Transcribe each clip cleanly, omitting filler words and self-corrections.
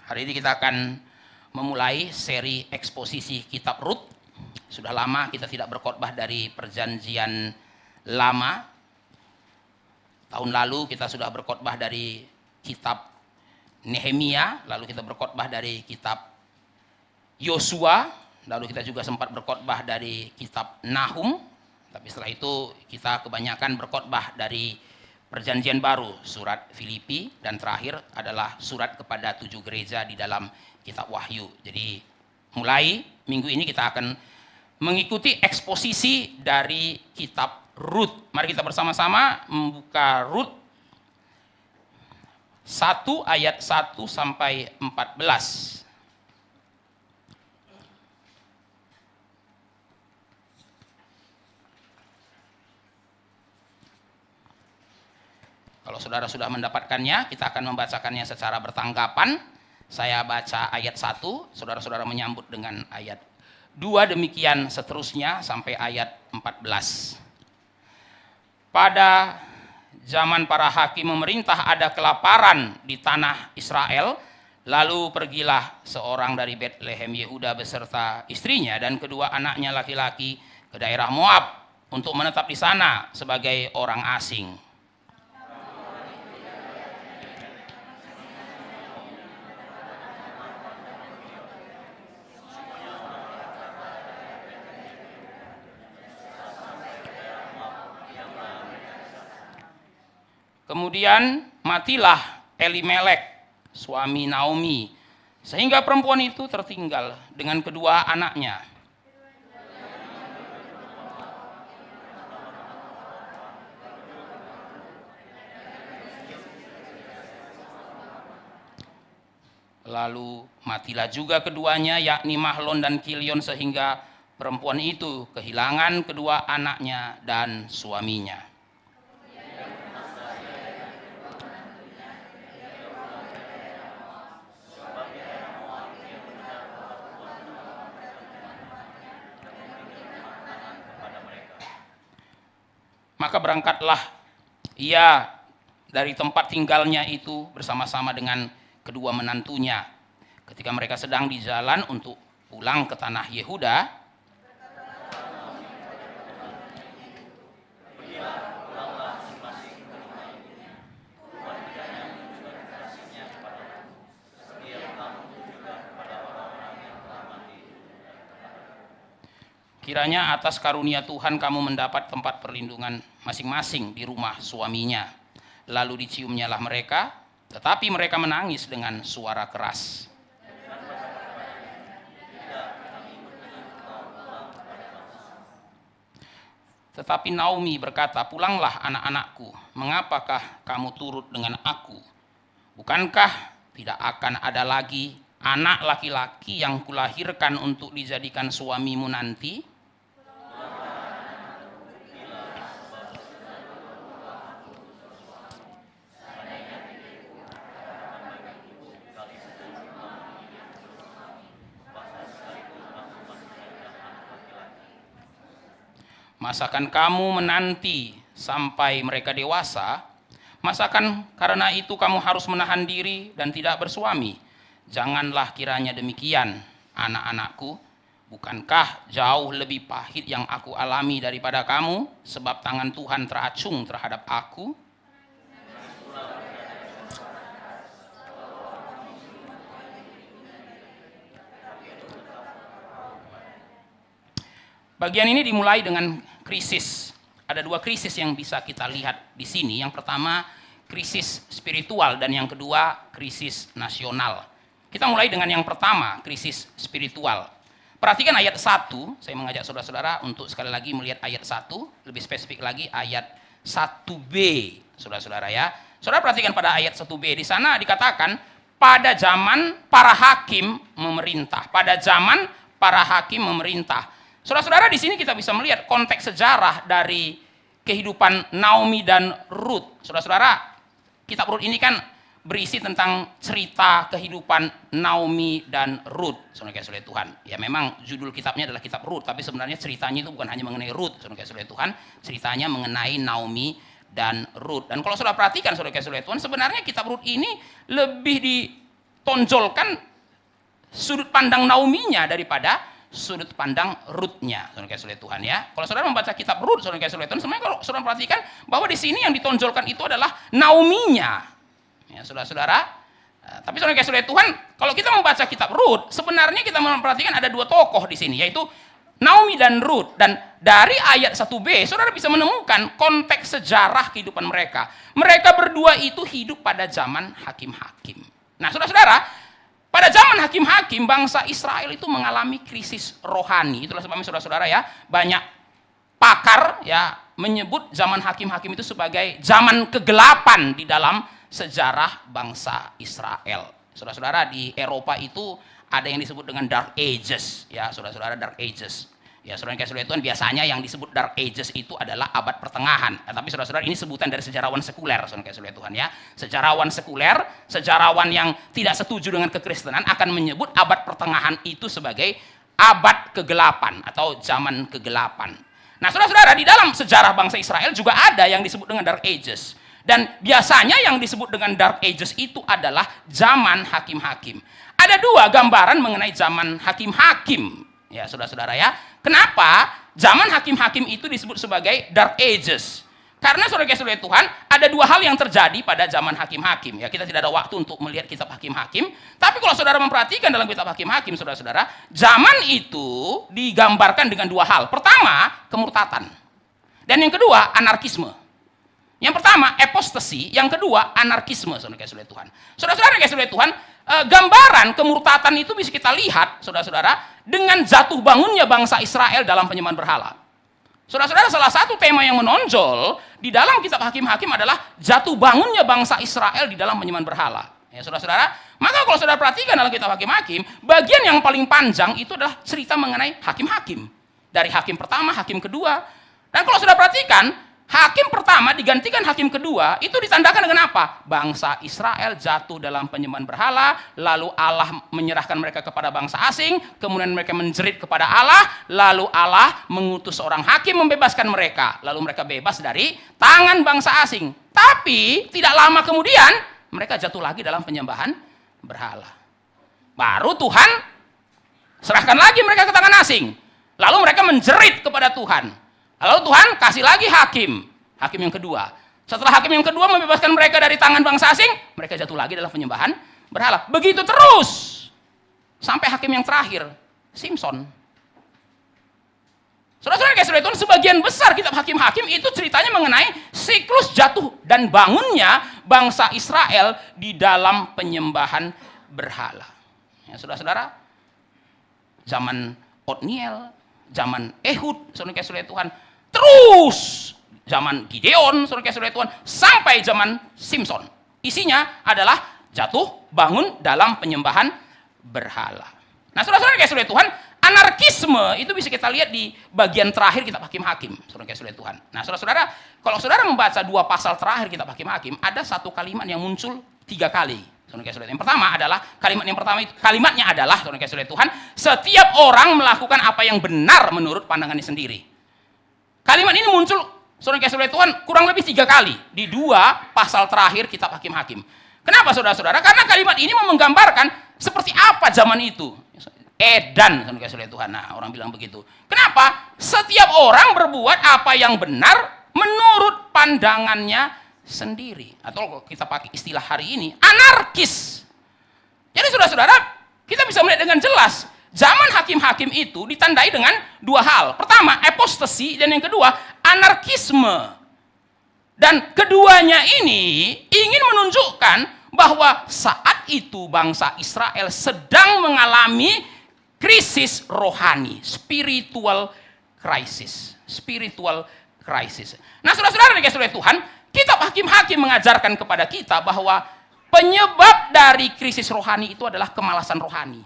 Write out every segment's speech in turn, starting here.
Hari ini kita akan memulai seri eksposisi kitab Rut. Sudah lama kita tidak berkhotbah dari perjanjian lama. Tahun lalu kita sudah berkhotbah dari kitab Nehemia, lalu kita berkhotbah dari kitab Yosua, lalu kita juga sempat berkhotbah dari kitab Nahum. Tapi setelah itu kita kebanyakan berkhotbah dari Perjanjian Baru, surat Filipi, dan terakhir adalah surat kepada 7 gereja di dalam kitab Wahyu. Jadi mulai minggu ini kita akan mengikuti eksposisi dari kitab Rut. Mari kita bersama-sama membuka Rut 1 ayat 1 sampai 14. Kalau saudara sudah mendapatkannya, kita akan membacakannya secara bertanggapan. Saya baca ayat 1, saudara-saudara menyambut dengan ayat 2, demikian seterusnya sampai ayat 14. Pada zaman para hakim memerintah ada kelaparan di tanah Israel, lalu pergilah seorang dari Betlehem Yehuda beserta istrinya dan kedua anaknya laki-laki ke daerah Moab untuk menetap di sana sebagai orang asing. Kemudian matilah Elimelek, suami Naomi, sehingga perempuan itu tertinggal dengan kedua anaknya. Lalu matilah juga keduanya, yakni Mahlon dan Kilion, sehingga perempuan itu kehilangan kedua anaknya dan suaminya. Maka berangkatlah ia dari tempat tinggalnya itu bersama-sama dengan kedua menantunya. Ketika mereka sedang di jalan untuk pulang ke tanah Yehuda, kiranya atas karunia Tuhan kamu mendapat tempat perlindungan masing-masing di rumah suaminya. Lalu diciumnyalah mereka, tetapi mereka menangis dengan suara keras. Tetapi Naomi berkata, pulanglah anak-anakku, mengapakah kamu turut dengan aku? Bukankah tidak akan ada lagi anak laki-laki yang kulahirkan untuk dijadikan suamimu nanti? Masakan kamu menanti sampai mereka dewasa? Masakan karena itu kamu harus menahan diri dan tidak bersuami? Janganlah kiranya demikian, anak-anakku. Bukankah jauh lebih pahit yang aku alami daripada kamu, sebab tangan Tuhan teracung terhadap aku? Bagian ini dimulai dengan krisis. Ada dua krisis yang bisa kita lihat di sini. Yang pertama, krisis spiritual, dan yang kedua, krisis nasional. Kita mulai dengan yang pertama, krisis spiritual. Perhatikan ayat 1, saya mengajak saudara-saudara untuk sekali lagi melihat ayat 1, lebih spesifik lagi ayat 1b, saudara-saudara ya. Saudara perhatikan pada ayat 1b, di sana dikatakan, pada zaman para hakim memerintah. Pada zaman para hakim memerintah. Saudara-saudara, di sini kita bisa melihat konteks sejarah dari kehidupan Naomi dan Rut. Saudara-saudara, kitab Rut ini kan berisi tentang cerita kehidupan Naomi dan Rut. Saudara kasih oleh Tuhan. Ya memang judul kitabnya adalah kitab Rut, tapi sebenarnya ceritanya itu bukan hanya mengenai Rut. Saudara kasih oleh Tuhan, ceritanya mengenai Naomi dan Rut. Dan kalau saudara perhatikan, saudara kasih oleh Tuhan, sebenarnya kitab Rut ini lebih tonjolkan sudut pandang Naomi-nya daripada sudut pandang Ruth-nya, saudara kasih oleh Tuhan ya. Kalau saudara membaca kitab Ruth, saudara kasih oleh Tuhan, sebenarnya kalau saudara perhatikan bahwa di sini yang ditonjolkan itu adalah Naomi-nya, ya saudara-saudara. Tapi saudara kasih oleh Tuhan, kalau kita membaca kitab Ruth, sebenarnya kita memperhatikan ada dua tokoh di sini, yaitu Naomi dan Ruth. Dan dari ayat 1b, saudara bisa menemukan konteks sejarah kehidupan mereka. Mereka berdua itu hidup pada zaman hakim-hakim. Nah, saudara-saudara, pada zaman hakim-hakim, bangsa Israel itu mengalami krisis rohani. Itulah sebabnya saudara-saudara ya, banyak pakar ya menyebut zaman hakim-hakim itu sebagai zaman kegelapan di dalam sejarah bangsa Israel. Saudara-saudara, di Eropa itu ada yang disebut dengan Dark Ages, ya saudara-saudara, Dark Ages. Ya saudara kasih oleh Tuhan, biasanya yang disebut Dark Ages itu adalah abad pertengahan. Tapi saudara-saudara, ini sebutan dari sejarawan sekuler, saudara kasih oleh Tuhan ya. Sejarawan sekuler, sejarawan yang tidak setuju dengan kekristenan akan menyebut abad pertengahan itu sebagai abad kegelapan atau zaman kegelapan. Nah saudara-saudara, di dalam sejarah bangsa Israel juga ada yang disebut dengan Dark Ages. Dan biasanya yang disebut dengan Dark Ages itu adalah zaman hakim-hakim. Ada dua gambaran mengenai zaman hakim-hakim. Ya saudara-saudara ya. Kenapa zaman hakim-hakim itu disebut sebagai Dark Ages? Karena saudara kasih oleh Tuhan, ada dua hal yang terjadi pada zaman hakim-hakim. Ya, kita tidak ada waktu untuk melihat kitab hakim-hakim. Tapi kalau saudara memperhatikan dalam kitab hakim-hakim, saudara-saudara, zaman itu digambarkan dengan dua hal. Pertama, kemurtatan. Dan yang kedua, anarkisme. Yang pertama, apostasi. Yang kedua, anarkisme, saudara kasih oleh Tuhan. Saudara-saudara kasih oleh Tuhan, gambaran kemurtatan itu bisa kita lihat, saudara-saudara, dengan jatuh bangunnya bangsa Israel dalam penyembahan berhala. Saudara-saudara, salah satu tema yang menonjol di dalam kitab hakim-hakim adalah jatuh bangunnya bangsa Israel di dalam penyembahan berhala. Ya, saudara-saudara, maka kalau saudara perhatikan dalam kitab hakim-hakim, bagian yang paling panjang itu adalah cerita mengenai hakim-hakim. Dari hakim pertama, hakim kedua. Dan kalau saudara perhatikan, hakim pertama digantikan hakim kedua, itu ditandakan dengan apa? Bangsa Israel jatuh dalam penyembahan berhala, lalu Allah menyerahkan mereka kepada bangsa asing, kemudian mereka menjerit kepada Allah, lalu Allah mengutus seorang hakim membebaskan mereka, lalu mereka bebas dari tangan bangsa asing. Tapi tidak lama kemudian, mereka jatuh lagi dalam penyembahan berhala. Baru Tuhan serahkan lagi mereka ke tangan asing, lalu mereka menjerit kepada Tuhan. Lalu Tuhan kasih lagi hakim yang kedua. Setelah hakim yang kedua membebaskan mereka dari tangan bangsa asing, mereka jatuh lagi dalam penyembahan berhala. Begitu terus sampai hakim yang terakhir, Simson. Saudara-saudara kasih oleh Tuhan, sebagian besar kitab hakim-hakim itu ceritanya mengenai siklus jatuh dan bangunnya bangsa Israel di dalam penyembahan berhala. Ya, saudara-saudara, zaman Otniel, zaman Ehud, saudara kasih oleh Tuhan, terus zaman Gideon, saudara kasih oleh Tuhan, sampai zaman Simson. Isinya adalah jatuh bangun dalam penyembahan berhala. Nah, saudara-saudara kasih oleh Tuhan, anarkisme itu bisa kita lihat di bagian terakhir kitab hakim-hakim, saudara kasih oleh Tuhan. Nah, saudara-saudara, kalau saudara membaca dua pasal terakhir kitab hakim-hakim, ada satu kalimat yang muncul 3 kali. Yang pertama adalah kalimatnya adalah saudara kasih oleh Tuhan, setiap orang melakukan apa yang benar menurut pandangannya sendiri. Kalimat ini muncul saudara kasih oleh Tuhan kurang lebih 3 kali di 2 pasal terakhir kitab hakim-hakim. Kenapa saudara-saudara? Karena kalimat ini menggambarkan seperti apa zaman itu. Edan, saudara kasih oleh Tuhan. Nah, orang bilang begitu. Kenapa? Setiap orang berbuat apa yang benar menurut pandangannya sendiri. Atau kalau kita pakai istilah hari ini, anarkis. Jadi saudara-saudara, kita bisa melihat dengan jelas, zaman hakim-hakim itu ditandai dengan 2 hal. Pertama, apostasi, dan yang kedua, anarkisme. Dan keduanya ini ingin menunjukkan bahwa saat itu bangsa Israel sedang mengalami krisis rohani, spiritual crisis. Nah, saudara-saudara dikasih oleh Tuhan, kitab hakim-hakim mengajarkan kepada kita bahwa penyebab dari krisis rohani itu adalah kemalasan rohani.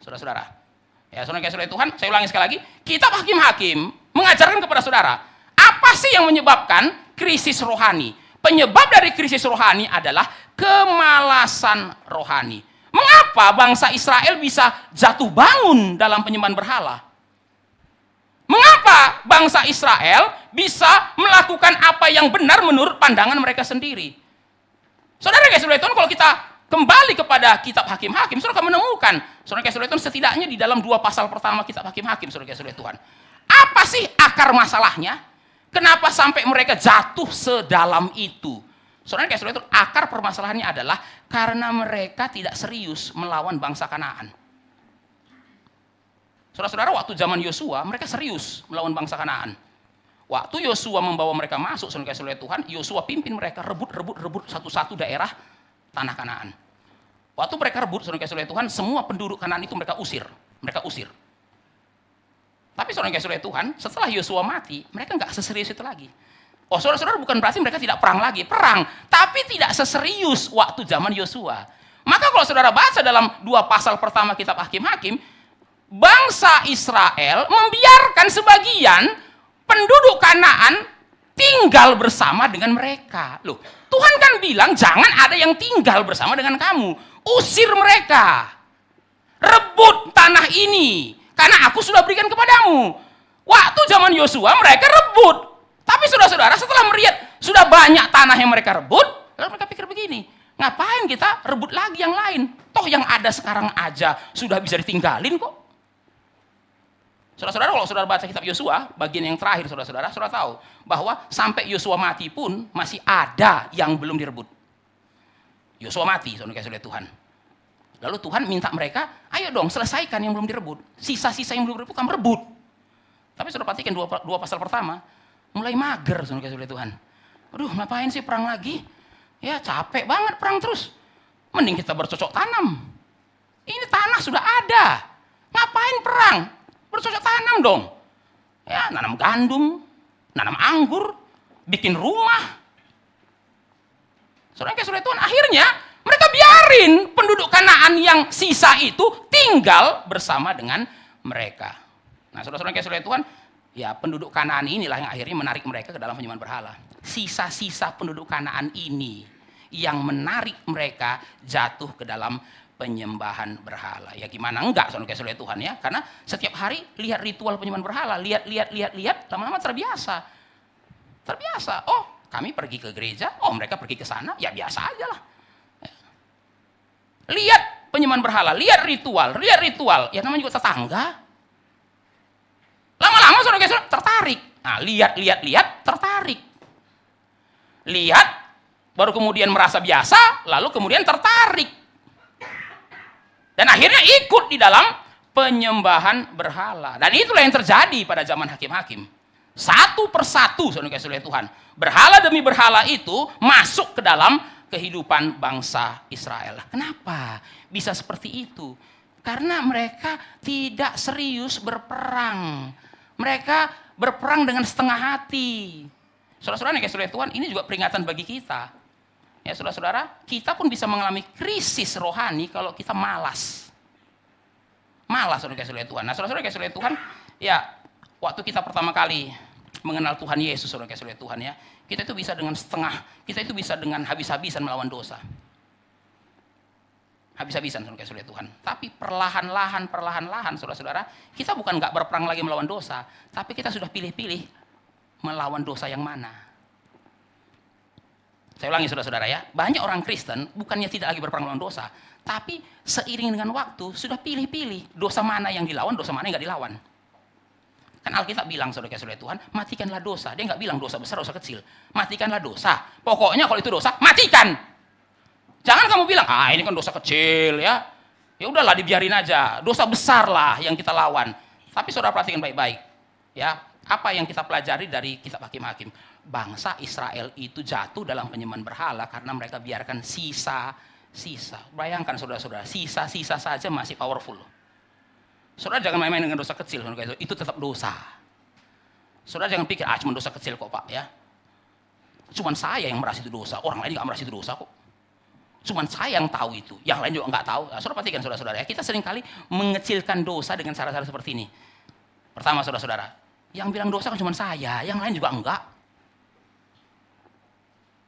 Saudara-saudara, ya saudara kasih oleh Tuhan, saya ulangi sekali lagi, kitab hakim-hakim mengajarkan kepada saudara, apa sih yang menyebabkan krisis rohani? Penyebab dari krisis rohani adalah kemalasan rohani. Mengapa bangsa Israel bisa jatuh bangun dalam penyembahan berhala? Mengapa bangsa Israel bisa melakukan apa yang benar menurut pandangan mereka sendiri? Saudara kasih oleh Tuhan, kalau kita kembali kepada kitab Hakim-Hakim, saudara akan menemukan, saudara kasih Tuhan, setidaknya di dalam 2 pasal pertama kitab Hakim-Hakim, saudara kasih Tuhan. Apa sih akar masalahnya? Kenapa sampai mereka jatuh sedalam itu? Saudara kasih Tuhan, akar permasalahannya adalah karena mereka tidak serius melawan bangsa Kanaan. Saudara-saudara, waktu zaman Yosua, mereka serius melawan bangsa Kanaan. Waktu Yosua membawa mereka masuk, saudara kasih Tuhan, Yosua pimpin mereka rebut satu-satu daerah tanah Kanaan. Waktu mereka rebut, saudara kasih Tuhan, semua penduduk Kanaan itu mereka usir. Tapi saudara kasih Tuhan, setelah Yosua mati, mereka nggak seserius itu lagi. Oh, saudara-saudara, bukan berarti mereka tidak perang lagi, perang, tapi tidak seserius waktu zaman Yosua. Maka kalau saudara baca dalam 2 pasal pertama kitab Hakim-Hakim, bangsa Israel membiarkan sebagian penduduk Kanaan tinggal bersama dengan mereka. Loh, Tuhan kan bilang jangan ada yang tinggal bersama dengan kamu. Usir mereka. Rebut tanah ini karena aku sudah berikan kepadamu. Waktu zaman Yosua mereka rebut. Tapi saudara-saudara, setelah melihat sudah banyak tanah yang mereka rebut, lalu mereka pikir begini, ngapain kita rebut lagi yang lain? Toh yang ada sekarang aja sudah bisa ditinggalin kok. Saudara-saudara, kalau saudara baca kitab Yosua, bagian yang terakhir saudara-saudara tahu bahwa sampai Yosua mati pun masih ada yang belum direbut. Yosua mati, saudara kasih oleh Tuhan. Lalu Tuhan minta mereka, ayo dong selesaikan yang belum direbut. Sisa-sisa yang belum direbut, kamu rebut. Tapi saudara perhatikan 2 pasal pertama, mulai mager, saudara kasih oleh Tuhan. Aduh, ngapain sih perang lagi? Ya capek banget perang terus. Mending kita bercocok tanam. Ini tanah sudah ada. Ngapain perang? Bercocok tanam dong. Ya, nanam gandum, nanam anggur, bikin rumah. Saudara kasih Tuhan, akhirnya mereka biarin penduduk Kanaan yang sisa itu tinggal bersama dengan mereka. Nah, saudara-saudara kasih Tuhan, ya penduduk Kanaan inilah yang akhirnya menarik mereka ke dalam penyembahan berhala. Sisa-sisa penduduk Kanaan ini yang menarik mereka jatuh ke dalam penyembahan berhala. Ya gimana enggak, saudara kasih Tuhan ya? Karena setiap hari lihat ritual penyembahan berhala, lihat, lama-lama terbiasa. Oh, kami pergi ke gereja, oh mereka pergi ke sana, ya biasa aja lah. Ya. Lihat penyembahan berhala, lihat ritual, ya namanya juga tetangga. Lama-lama saudara kasih tertarik. Nah, lihat, tertarik. Lihat, baru kemudian merasa biasa, lalu kemudian tertarik. Dan akhirnya ikut di dalam penyembahan berhala. Dan itulah yang terjadi pada zaman Hakim-Hakim. Satu persatu, saudara kasih oleh Tuhan, berhala demi berhala itu masuk ke dalam kehidupan bangsa Israel. Kenapa bisa seperti itu? Karena mereka tidak serius berperang. Mereka berperang dengan setengah hati. Saudara-saudara yang kasih oleh Tuhan, ini juga peringatan bagi kita. Ya saudara-saudara, kita pun bisa mengalami krisis rohani kalau kita malas. Malas, saudara kasih oleh Tuhan. Nah, saudara-saudara kasih oleh Tuhan, ya waktu kita pertama kali mengenal Tuhan Yesus, saudara kasih oleh Tuhan ya, kita itu bisa dengan setengah, kita itu bisa dengan habis-habisan melawan dosa. Habis-habisan, saudara kasih oleh Tuhan. Tapi perlahan-lahan, saudara-saudara, kita bukan nggak berperang lagi melawan dosa, tapi kita sudah pilih-pilih melawan dosa yang mana. Saya ulangi saudara-saudara ya, banyak orang Kristen bukannya tidak lagi berperang melawan dosa, tapi seiring dengan waktu sudah pilih-pilih dosa mana yang dilawan, dosa mana yang nggak dilawan. Kan Alkitab bilang saudara-saudara Tuhan, matikanlah dosa. Dia nggak bilang dosa besar, dosa kecil. Matikanlah dosa. Pokoknya kalau itu dosa, matikan. Jangan kamu bilang, ini kan dosa kecil ya. Ya udahlah dibiarin aja. Dosa besar lah yang kita lawan. Tapi saudara perhatikan baik-baik. Ya, apa yang kita pelajari dari kitab Hakim-Hakim? Bangsa Israel itu jatuh dalam penyembahan berhala karena mereka biarkan sisa-sisa. Bayangkan saudara-saudara, sisa-sisa saja masih powerful. Saudara jangan main-main dengan dosa kecil, itu tetap dosa. Saudara jangan pikir, cuma dosa kecil kok Pak ya. Cuman saya yang merasa itu dosa, orang lain juga merasa itu dosa kok. Cuman saya yang tahu itu, yang lain juga nggak tahu. Saudara perhatikan saudara-saudara ya, kita seringkali mengecilkan dosa dengan cara-cara seperti ini. Pertama saudara-saudara, yang bilang dosa kan cuma saya, yang lain juga enggak.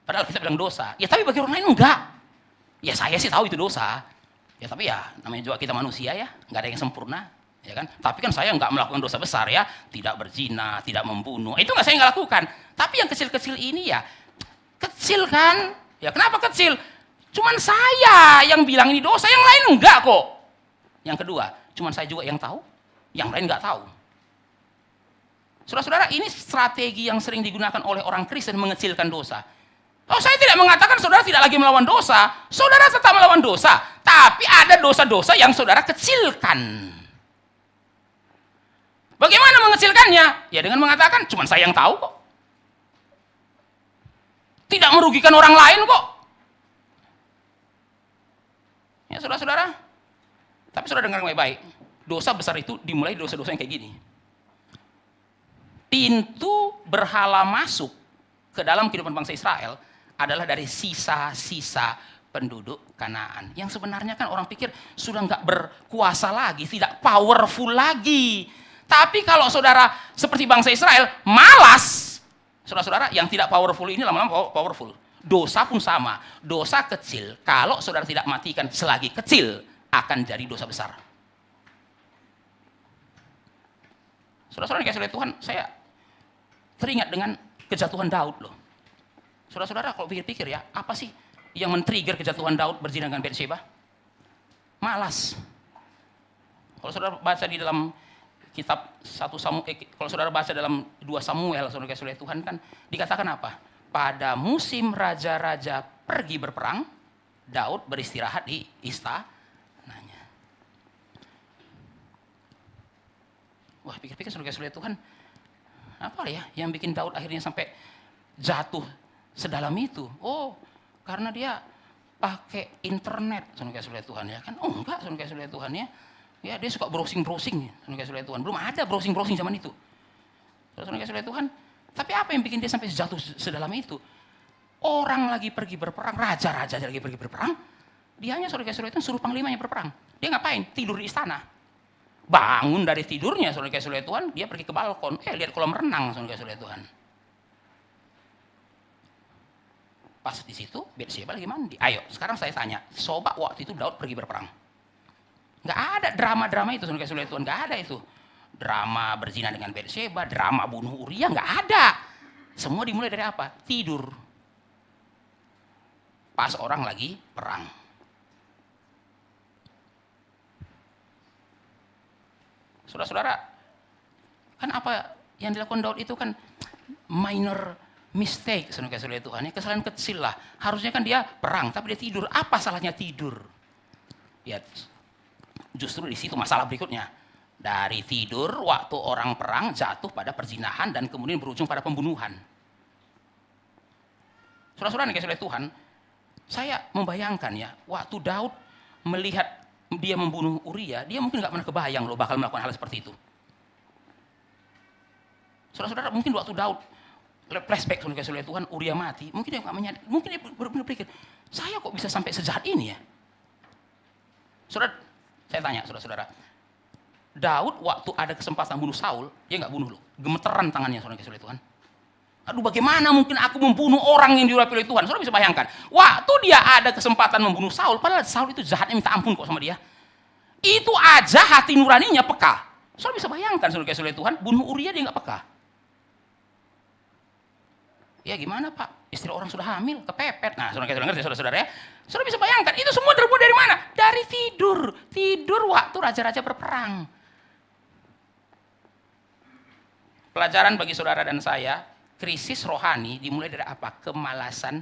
Padahal kita bilang dosa. Ya tapi bagi orang lain enggak. Ya saya sih tahu itu dosa. Ya tapi ya namanya juga kita manusia ya. Enggak ada yang sempurna. Ya kan? Tapi kan saya enggak melakukan dosa besar ya. Tidak berzina, tidak membunuh. Itu enggak saya enggak lakukan. Tapi yang kecil-kecil ini ya. Kecil kan? Ya kenapa kecil? Cuman saya yang bilang ini dosa, yang lain enggak kok. Yang kedua, cuman saya juga yang tahu, yang lain enggak tahu. Saudara-saudara, ini strategi yang sering digunakan oleh orang Kristen mengecilkan dosa. Oh, saya tidak mengatakan saudara tidak lagi melawan dosa. Saudara tetap melawan dosa, tapi ada dosa-dosa yang saudara kecilkan. Bagaimana mengecilkannya? Ya dengan mengatakan, cuman saya yang tahu kok. Tidak merugikan orang lain kok. Ya saudara-saudara, tapi saudara dengar baik-baik, dosa besar itu dimulai dosa-dosa yang kayak gini. Pintu berhala masuk ke dalam kehidupan bangsa Israel adalah dari sisa-sisa penduduk Kanaan. Yang sebenarnya kan orang pikir sudah nggak berkuasa lagi, tidak powerful lagi. Tapi kalau saudara seperti bangsa Israel, malas. Saudara-saudara, yang tidak powerful ini lama-lama powerful. Dosa pun sama, dosa kecil, kalau saudara tidak matikan selagi kecil, akan jadi dosa besar. Saudara-saudara dikasih oleh Tuhan, saya teringat dengan kejatuhan Daud loh. Saudara-saudara kalau pikir-pikir ya, apa sih yang men-trigger kejatuhan Daud berzina dengan Batsheba? Malas. Kalau saudara baca di dalam kitab kalau saudara baca dalam 2 Samuel, saudara dikasih oleh Tuhan kan, dikatakan apa? Pada musim raja-raja pergi berperang, Daud beristirahat di istananya. Wah, pikir-pikir saudara kasih Tuhan, apa ya yang bikin Daud akhirnya sampai jatuh sedalam itu? Oh, karena dia pakai internet, saudara kasih Tuhan ya kan? Oh enggak, saudara kasih Tuhan ya. Ya dia suka browsing-browsing, saudara kasih Tuhan. Belum ada browsing-browsing zaman itu. Saudara kasih Tuhan. Tapi apa yang bikin dia sampai jatuh sedalam itu? Orang lagi pergi berperang, raja-raja lagi pergi berperang, dia hanya saudara kasih Tuhan suruh panglimanya berperang. Dia ngapain? Tidur di istana. Bangun dari tidurnya saudara kasih Tuhan, dia pergi ke balkon, lihat kolam renang saudara kasih Tuhan. Pas di situ, Batsheba lagi mandi. Ayo, sekarang saya tanya, coba waktu itu Daud pergi berperang. Nggak ada drama-drama itu saudara kasih Tuhan, nggak ada itu. Drama berzina dengan Batsheba, drama bunuh Uria, nggak ada. Semua dimulai dari apa? Tidur. Pas orang lagi perang. Saudara-saudara, kan apa yang dilakukan Daud itu kan minor mistake, saudara kasih oleh Tuhan. Kesalahan kecil lah. Harusnya kan dia perang, tapi dia tidur. Apa salahnya tidur? Ya, justru di situ masalah berikutnya. Dari tidur waktu orang perang jatuh pada perzinahan dan kemudian berujung pada pembunuhan. Saudara-saudara dikasih oleh Tuhan, saya membayangkan ya, waktu Daud melihat dia membunuh Uria, dia mungkin nggak pernah kebayang loh bakal melakukan hal seperti itu. Saudara-saudara, mungkin waktu Daud flashback saudara dikasih oleh Tuhan, Uria mati, mungkin dia nggak menyadari, mungkin dia berpikir, saya kok bisa sampai sejahat ini ya? Saudara, saya tanya saudara-saudara, Daud waktu ada kesempatan bunuh Saul, dia nggak bunuh loh, gemeteran tangannya saudara kasih oleh Tuhan. Aduh, bagaimana mungkin aku membunuh orang yang diurapi oleh Tuhan? Saudara bisa bayangkan, waktu dia ada kesempatan membunuh Saul, padahal Saul itu jahatnya minta ampun kok sama dia. Itu aja hati nuraninya peka. Saudara bisa bayangkan saudara kasih oleh Tuhan, bunuh Uria dia nggak peka. Ya gimana Pak? Istri orang sudah hamil, kepepet. Nah, saudara kasih ngerti saudara-saudara ya. Saudara bisa bayangkan, itu semua terbuat dari mana? Dari tidur. Tidur waktu raja-raja berperang. Pelajaran bagi saudara dan saya, krisis rohani dimulai dari apa? Kemalasan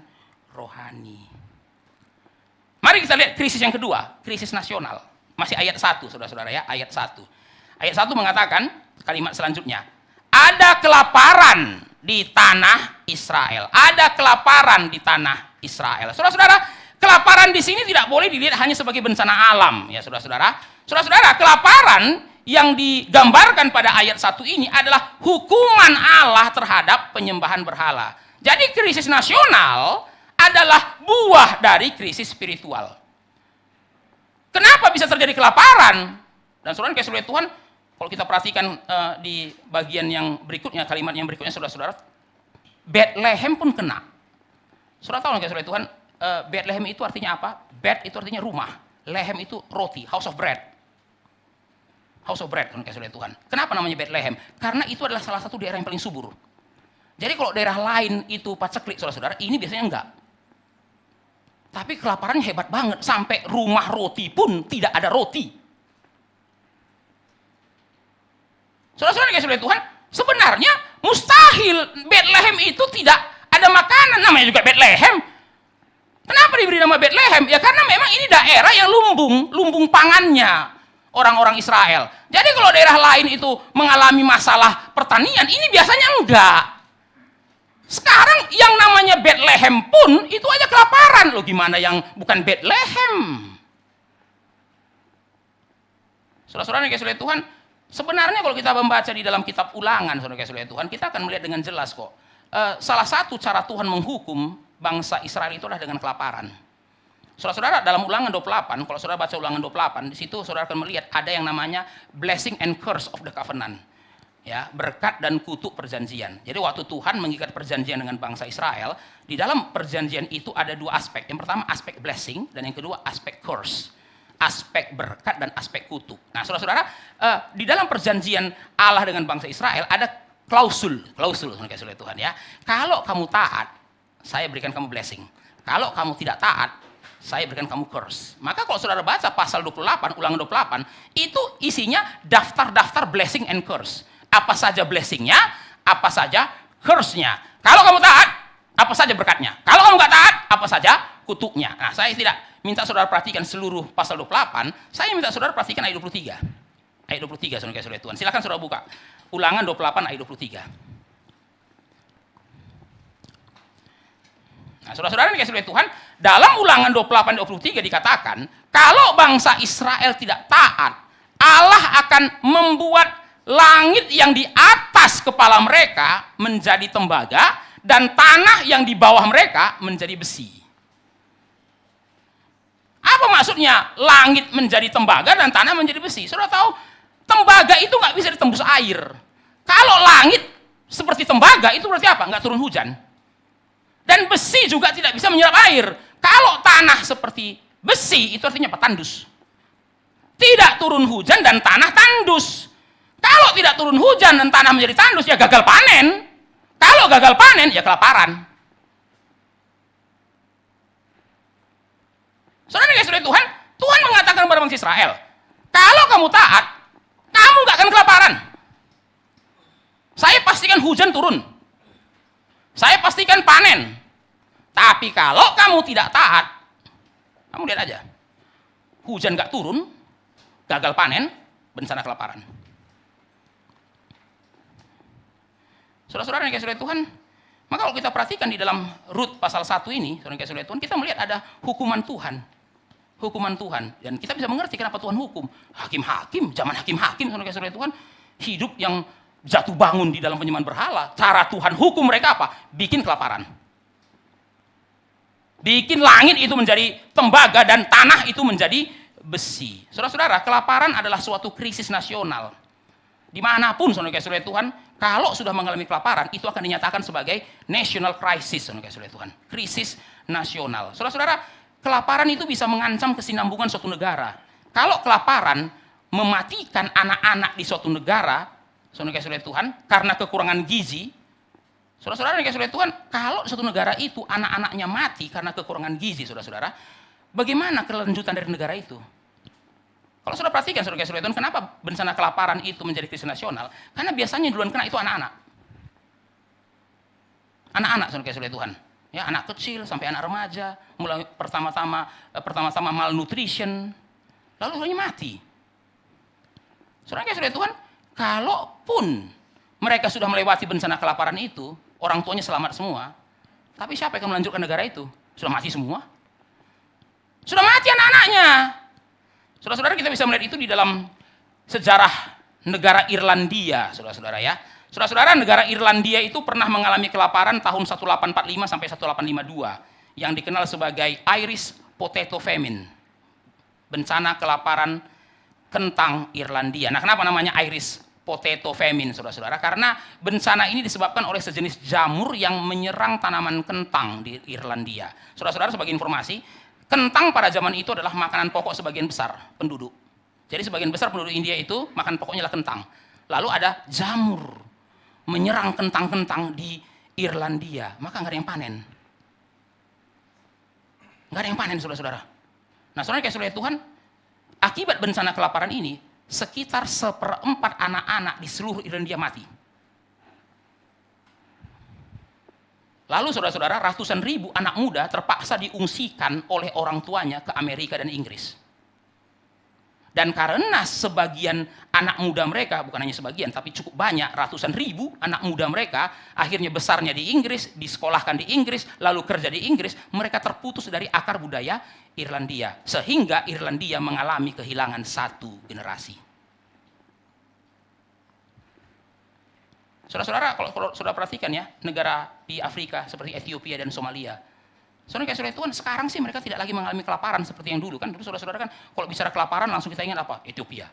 rohani. Mari kita lihat krisis yang kedua, krisis nasional. Masih ayat 1, saudara-saudara ya, ayat 1. Ayat 1 mengatakan, kalimat selanjutnya, ada kelaparan di tanah Israel. Ada kelaparan di tanah Israel. Saudara-saudara, kelaparan di sini tidak boleh dilihat hanya sebagai bencana alam, ya saudara-saudara. Saudara-saudara, kelaparan yang digambarkan pada ayat 1 ini adalah hukuman Allah terhadap penyembahan berhala. Jadi krisis nasional adalah buah dari krisis spiritual. Kenapa bisa terjadi kelaparan? Dan saudara kasih oleh Tuhan, kalau kita perhatikan di bagian yang berikutnya, kalimat yang berikutnya saudara-saudara, Bethlehem pun kena. Saudara tahu kasih oleh Tuhan, Bethlehem itu artinya apa? Beth itu artinya rumah, lehem itu roti, house of bread. House of bread, kasih oleh Tuhan. Kenapa namanya Bethlehem? Karena itu adalah salah satu daerah yang paling subur. Jadi kalau daerah lain itu paceklik, saudara-saudara, ini biasanya enggak. Tapi kelaparannya hebat banget, sampai rumah roti pun tidak ada roti. Saudara-saudara yang kasih Tuhan, sebenarnya mustahil Bethlehem itu tidak ada makanan, namanya juga Bethlehem. Kenapa diberi nama Bethlehem? Ya karena memang ini daerah yang lumbung pangannya orang-orang Israel. Jadi kalau daerah lain itu mengalami masalah pertanian, ini biasanya enggak. Sekarang yang namanya Bethlehem pun itu aja kelaparan. Loh gimana yang bukan Bethlehem? Saudara-saudara yang kasih Tuhan, sebenarnya kalau kita membaca di dalam kitab Ulangan, saudara kasih Tuhan, kita akan melihat dengan jelas kok. Salah satu cara Tuhan menghukum bangsa Israel itu adalah dengan kelaparan. Saudara-saudara, dalam Ulangan 28, kalau saudara baca Ulangan 28, di situ saudara akan melihat ada yang namanya blessing and curse of the covenant. Ya, berkat dan kutuk perjanjian. Jadi waktu Tuhan mengikat perjanjian dengan bangsa Israel, di dalam perjanjian itu ada dua aspek. Yang pertama aspek blessing dan yang kedua aspek curse. Aspek berkat dan aspek kutuk. Nah, saudara-saudara, di dalam perjanjian Allah dengan bangsa Israel ada klausul kasih Tuhan ya. Kalau kamu taat, saya berikan kamu blessing. Kalau kamu tidak taat, saya berikan kamu curse. Maka kalau saudara baca pasal 28, Ulangan 28, itu isinya daftar-daftar blessing and curse. Apa saja blessingnya, apa saja curse-nya. Kalau kamu taat, apa saja berkatnya. Kalau kamu nggak taat, apa saja kutuknya. Nah, saya tidak minta saudara perhatikan seluruh pasal 28, saya minta saudara perhatikan ayat 23. Ayat 23, saudara Tuhan. Silakan saudara buka. Ulangan 28 ayat 23. Nah, saudara-saudara yang dikasihi Tuhan, dalam Ulangan 28 ayat 23 dikatakan, kalau bangsa Israel tidak taat, Allah akan membuat langit yang di atas kepala mereka menjadi tembaga dan tanah yang di bawah mereka menjadi besi. Apa maksudnya langit menjadi tembaga dan tanah menjadi besi? Saudara tahu, tembaga itu nggak bisa ditembus air. Kalau langit seperti tembaga itu berarti apa? Nggak turun hujan. Dan besi juga tidak bisa menyerap air. Kalau tanah seperti besi itu artinya apa? Tandus. Tidak turun hujan dan tanah tandus. Kalau tidak turun hujan dan tanah menjadi tandus, ya gagal panen. Kalau gagal panen, ya kelaparan. Saudara yang kasih Tuhan, Tuhan mengatakan kepada bangsa Israel, kalau kamu taat, kamu gak akan kelaparan. Saya pastikan hujan turun. Saya pastikan panen. Tapi kalau kamu tidak taat, kamu lihat aja. Hujan gak turun, gagal panen, bencana kelaparan. Saudara-saudara yang kasih Tuhan, maka kalau kita perhatikan di dalam Rut pasal 1 ini, saudara yang kasih Tuhan, kita melihat ada hukuman Tuhan. Hukuman Tuhan. Dan kita bisa mengerti kenapa Tuhan hukum. Hakim-hakim, zaman hakim-hakim, saudara yang kasih Tuhan, hidup yang jatuh bangun di dalam penyembahan berhala. Cara Tuhan hukum mereka apa? Bikin kelaparan. Bikin langit itu menjadi tembaga dan tanah itu menjadi besi. Saudara-saudara, kelaparan adalah suatu krisis nasional. Dimanapun saudara kasih Tuhan, kalau sudah mengalami kelaparan, itu akan dinyatakan sebagai national crisis, saudara kasih Tuhan. Krisis nasional. Saudara-saudara, kelaparan itu bisa mengancam kesinambungan suatu negara. Kalau kelaparan mematikan anak-anak di suatu negara, saudara kasih Tuhan, karena kekurangan gizi, saudara-saudara yang kasih Tuhan, kalau suatu negara itu anak-anaknya mati karena kekurangan gizi, saudara-saudara, bagaimana kelanjutan dari negara itu? Kalau saudara perhatikan, saudara kasih Tuhan, kenapa bencana kelaparan itu menjadi krisis nasional? Karena biasanya duluan kena itu anak-anak. Anak-anak, saudara kasih Tuhan. Ya, anak kecil sampai anak remaja, mulai pertama-tama malnutrition, lalu akhirnya mati. Saudara kasih Tuhan, kalaupun mereka sudah melewati bencana kelaparan itu, orang tuanya selamat semua, tapi siapa yang akan melanjutkan negara itu? Sudah mati semua. Sudah mati anak-anaknya. Saudara-saudara, kita bisa melihat itu di dalam sejarah negara Irlandia, saudara-saudara ya. Saudara-saudara, negara Irlandia itu pernah mengalami kelaparan tahun 1845 sampai 1852 yang dikenal sebagai Irish Potato Famine. Bencana kelaparan kentang Irlandia. Nah, kenapa namanya Irish Potato Famine, saudara-saudara? Karena bencana ini disebabkan oleh sejenis jamur yang menyerang tanaman kentang di Irlandia. Saudara-saudara, sebagai informasi, kentang pada zaman itu adalah makanan pokok sebagian besar penduduk. Jadi sebagian besar penduduk India itu makan pokoknya adalah kentang. Lalu ada jamur menyerang kentang-kentang di Irlandia, maka nggak ada yang panen. Nggak Gak ada yang panen, saudara-saudara. Nah, saudara kayak saudara Tuhan, akibat bencana kelaparan ini, sekitar 1/4 anak-anak di seluruh Irlandia mati. Lalu saudara-saudara, ratusan ribu anak muda terpaksa diungsikan oleh orang tuanya ke Amerika dan Inggris. Dan karena sebagian anak muda mereka, bukan hanya sebagian, tapi cukup banyak, ratusan ribu anak muda mereka, akhirnya besarnya di Inggris, disekolahkan di Inggris, lalu kerja di Inggris, mereka terputus dari akar budaya Irlandia. Sehingga Irlandia mengalami kehilangan satu generasi. Saudara-saudara, kalau saudara perhatikan ya, negara di Afrika seperti Ethiopia dan Somalia. Saudara kayak saudara Tuhan, sekarang sih mereka tidak lagi mengalami kelaparan seperti yang dulu kan. Dulu saudara-saudara kan kalau bicara kelaparan langsung kita ingat apa? Ethiopia.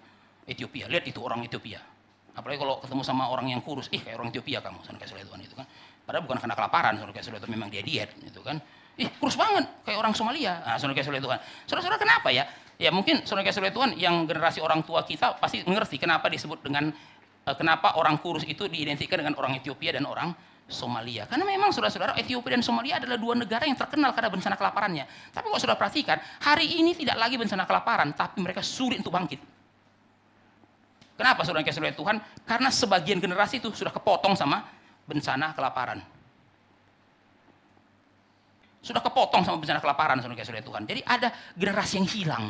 Ethiopia, lihat itu orang Ethiopia. Apalagi kalau ketemu sama orang yang kurus, kayak orang Ethiopia kamu, saudara kayak saudara Tuhan itu kan. Padahal bukan karena kelaparan, saudara kayak saudara Tuhan, memang dia diet gitu kan. Kurus banget kayak orang Somalia. Nah, saudara kayak saudara Tuhan. Saudara-saudara kenapa ya? Ya mungkin saudara kayak saudara Tuhan yang generasi orang tua kita pasti mengerti kenapa disebut dengan kenapa orang kurus itu diidentikan dengan orang Ethiopia dan orang Somalia. Karena memang saudara-saudara, Ethiopia dan Somalia adalah dua negara yang terkenal karena bencana kelaparannya. Tapi kalau saudara perhatikan, hari ini tidak lagi bencana kelaparan, tapi mereka sulit untuk bangkit. Kenapa saudara kayak saudara Tuhan? Karena sebagian generasi itu sudah kepotong sama bencana kelaparan. Sudah kepotong sama bencana kelaparan saudara kayak saudara Tuhan. Jadi ada generasi yang hilang.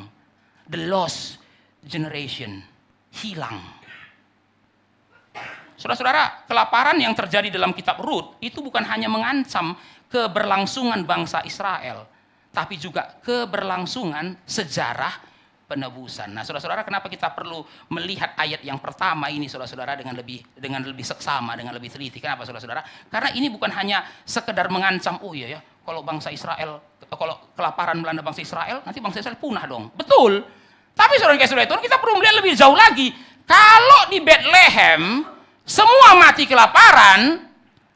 The lost generation. Hilang. Saudara-saudara, kelaparan yang terjadi dalam kitab Rut itu bukan hanya mengancam keberlangsungan bangsa Israel, tapi juga keberlangsungan sejarah penebusan. Nah, saudara-saudara, kenapa kita perlu melihat ayat yang pertama ini, saudara-saudara, dengan lebih seksama, dengan lebih teliti? Kenapa, saudara-saudara? Karena ini bukan hanya sekedar mengancam, oh iya ya, kalau bangsa Israel, kalau kelaparan melanda bangsa Israel, nanti bangsa Israel punah dong. Betul. Tapi saudara-saudara, kita perlu melihat lebih jauh lagi. Kalau di Bethlehem semua mati kelaparan,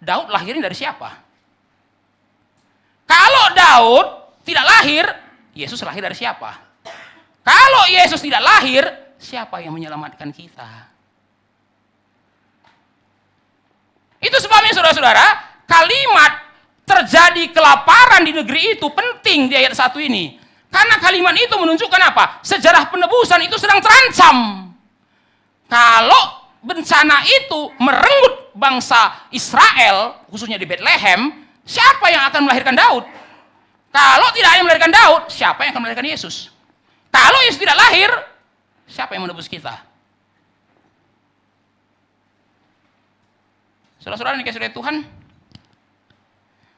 Daud lahirnya dari siapa? Kalau Daud tidak lahir, Yesus lahir dari siapa? Kalau Yesus tidak lahir, siapa yang menyelamatkan kita? Itu sebabnya saudara-saudara, kalimat terjadi kelaparan di negeri itu penting di ayat 1 ini. Karena kalimat itu menunjukkan apa? Sejarah penebusan itu sedang terancam. Kalau bencana itu merenggut bangsa Israel, khususnya di Bethlehem, siapa yang akan melahirkan Daud? Kalau tidak ada yang melahirkan Daud, siapa yang akan melahirkan Yesus? Kalau Yesus tidak lahir, siapa yang menebus kita? Saudara-saudara yang dikasihi Tuhan,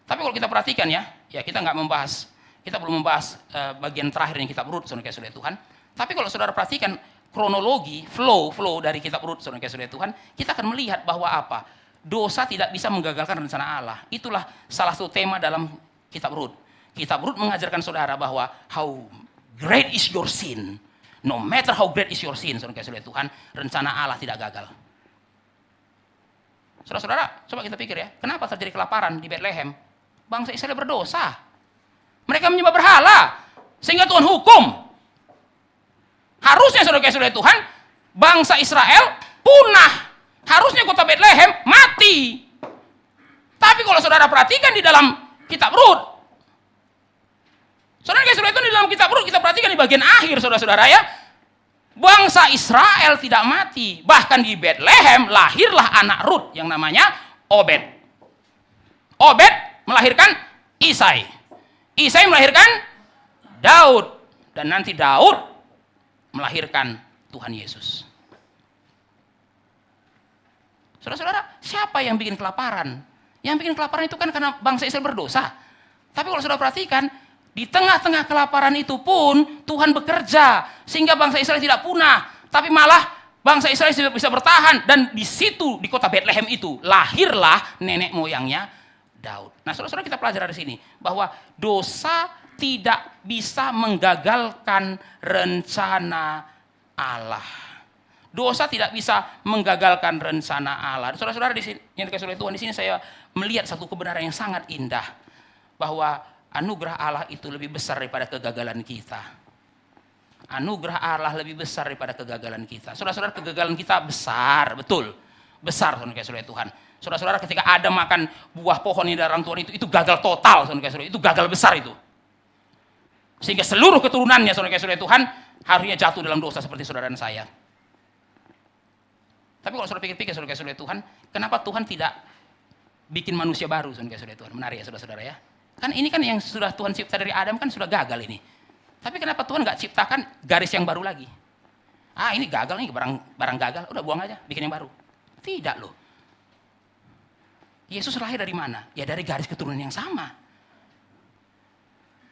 tapi kalau kita perhatikan ya kita belum membahas bagian terakhir yang kitab Rut, saudara dikasihi Tuhan. Tapi kalau saudara perhatikan kronologi, flow dari kitab Rut, saudara Tuhan, kita akan melihat bahwa apa? Dosa tidak bisa menggagalkan rencana Allah. Itulah salah satu tema dalam kitab Rut. Kitab Rut mengajarkan saudara bahwa how great is your sin. No matter how great is your sin, saudara Tuhan, rencana Allah tidak gagal. Saudara-saudara, coba kita pikir ya, kenapa terjadi kelaparan di Bethlehem? Bangsa Israel berdosa. Mereka menyembah berhala, sehingga Tuhan hukum. Harusnya saudara-saudara Tuhan, bangsa Israel punah. Harusnya kota Bethlehem mati. Tapi kalau saudara perhatikan di dalam kitab Rut, saudara-saudara Tuhan, di dalam kitab Rut kita perhatikan di bagian akhir, saudara-saudara ya, bangsa Israel tidak mati. Bahkan di Bethlehem lahirlah anak Rut yang namanya Obed. Obed melahirkan Isai. Isai melahirkan Daud. Dan nanti Daud melahirkan Tuhan Yesus. Saudara-saudara, siapa yang bikin kelaparan? Yang bikin kelaparan itu kan karena bangsa Israel berdosa. Tapi kalau saudara perhatikan, di tengah-tengah kelaparan itu pun Tuhan bekerja sehingga bangsa Israel tidak punah, tapi malah bangsa Israel bisa bertahan. Dan di situ, di kota Bethlehem itu, lahirlah nenek moyangnya Daud. Nah, saudara-saudara, kita pelajari dari sini bahwa dosa tidak bisa menggagalkan rencana Allah. Dosa tidak bisa menggagalkan rencana Allah. Saudara-saudara, di sini yang dikasihi oleh Tuhan, di sini saya melihat satu kebenaran yang sangat indah bahwa anugerah Allah itu lebih besar daripada kegagalan kita. Anugerah Allah lebih besar daripada kegagalan kita. Saudara-saudara, kegagalan kita besar, betul. Besar, saudara dikasihi oleh Tuhan. Saudara-saudara, ketika Adam makan buah pohon yang dilarang Tuhan itu gagal total, saudara dikasihi oleh Tuhan. Itu gagal besar itu. Sehingga seluruh keturunannya, saudara-saudara Tuhan, harusnya jatuh dalam dosa seperti saudara dan saya. Tapi kalau saudara pikir-pikir, saudara-saudara Tuhan, kenapa Tuhan tidak bikin manusia baru, saudara-saudara Tuhan? Menarik ya, saudara-saudara ya. Kan ini kan yang sudah Tuhan cipta dari Adam kan sudah gagal ini. Tapi kenapa Tuhan nggak ciptakan garis yang baru lagi? Ah, ini gagal nih, barang gagal, udah buang aja, bikin yang baru. Tidak loh. Yesus lahir dari mana? Ya dari garis keturunan yang sama.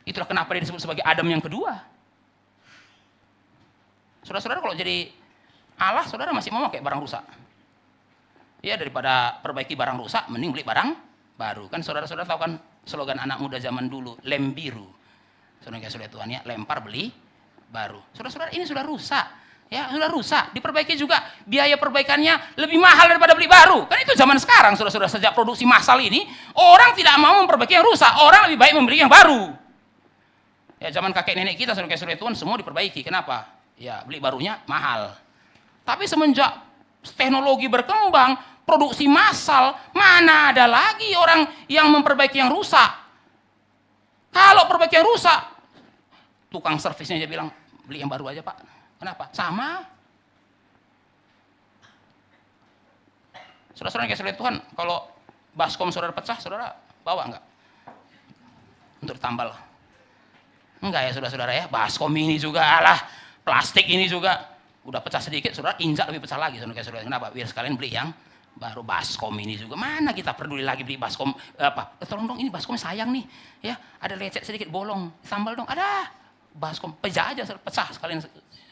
Itulah kenapa dia disebut sebagai Adam yang kedua. Saudara-saudara kalau jadi Allah, saudara masih mau pakai barang rusak. Ya daripada perbaiki barang rusak, mending beli barang baru. Kan saudara-saudara tahu kan slogan anak muda zaman dulu, lem biru. Saudara-saudara Tuhan ya, lempar beli baru. Saudara-saudara ini sudah rusak. Ya, sudah rusak. Diperbaiki juga biaya perbaikannya lebih mahal daripada beli baru. Kan itu zaman sekarang, saudara-saudara, sejak produksi massal ini, orang tidak mau memperbaiki yang rusak, orang lebih baik membeli yang baru. Ya, zaman kakek nenek kita, saudara-saudara Tuhan, semua diperbaiki. Kenapa? Ya, beli barunya mahal. Tapi semenjak teknologi berkembang, produksi massal, mana ada lagi orang yang memperbaiki yang rusak. Kalau perbaiki yang rusak, tukang servisnya dia bilang, beli yang baru aja Pak. Kenapa? Sama. Saudara-saudara yang kasih Tuhan, kalau baskom saudara pecah, saudara bawa enggak? Untuk tambal. Enggak ya saudara-saudara ya, baskom ini juga, alah, plastik ini juga, udah pecah sedikit, saudara injak lebih pecah lagi. Saudara-saudara, kenapa? Biar sekalian beli yang baru. Baskom ini juga, mana kita peduli lagi beli baskom, tolong dong ini baskom sayang nih, ya ada lecet sedikit bolong, tambal dong, ada baskom, pecah aja, pecah sekalian.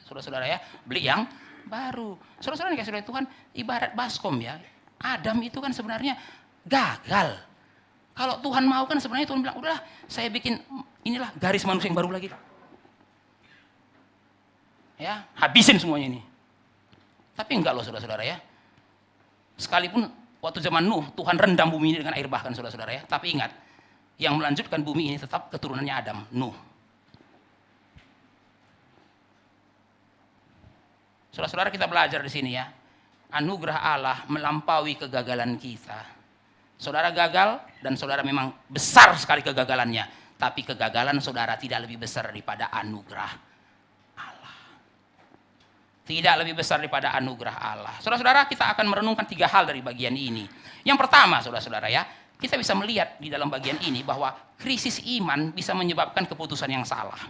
Saudara-saudara ya, beli yang baru. Saudara-saudara yang kasih Tuhan, ibarat baskom ya. Adam itu kan sebenarnya gagal. Kalau Tuhan mau kan sebenarnya Tuhan bilang, udahlah saya bikin inilah garis manusia yang baru lagi. Ya, habisin semuanya ini. Tapi enggak loh saudara-saudara ya. Sekalipun waktu zaman Nuh, Tuhan rendam bumi ini dengan air bah kan saudara-saudara ya. Tapi ingat, yang melanjutkan bumi ini tetap keturunannya Adam, Nuh. Saudara-saudara kita belajar di sini ya. Anugerah Allah melampaui kegagalan kita. Saudara gagal dan saudara memang besar sekali kegagalannya. Tapi kegagalan saudara tidak lebih besar daripada anugerah Allah. Tidak lebih besar daripada anugerah Allah. Saudara-saudara kita akan merenungkan 3 hal dari bagian ini. Yang pertama saudara-saudara ya. Kita bisa melihat di dalam bagian ini bahwa krisis iman bisa menyebabkan keputusan yang salah.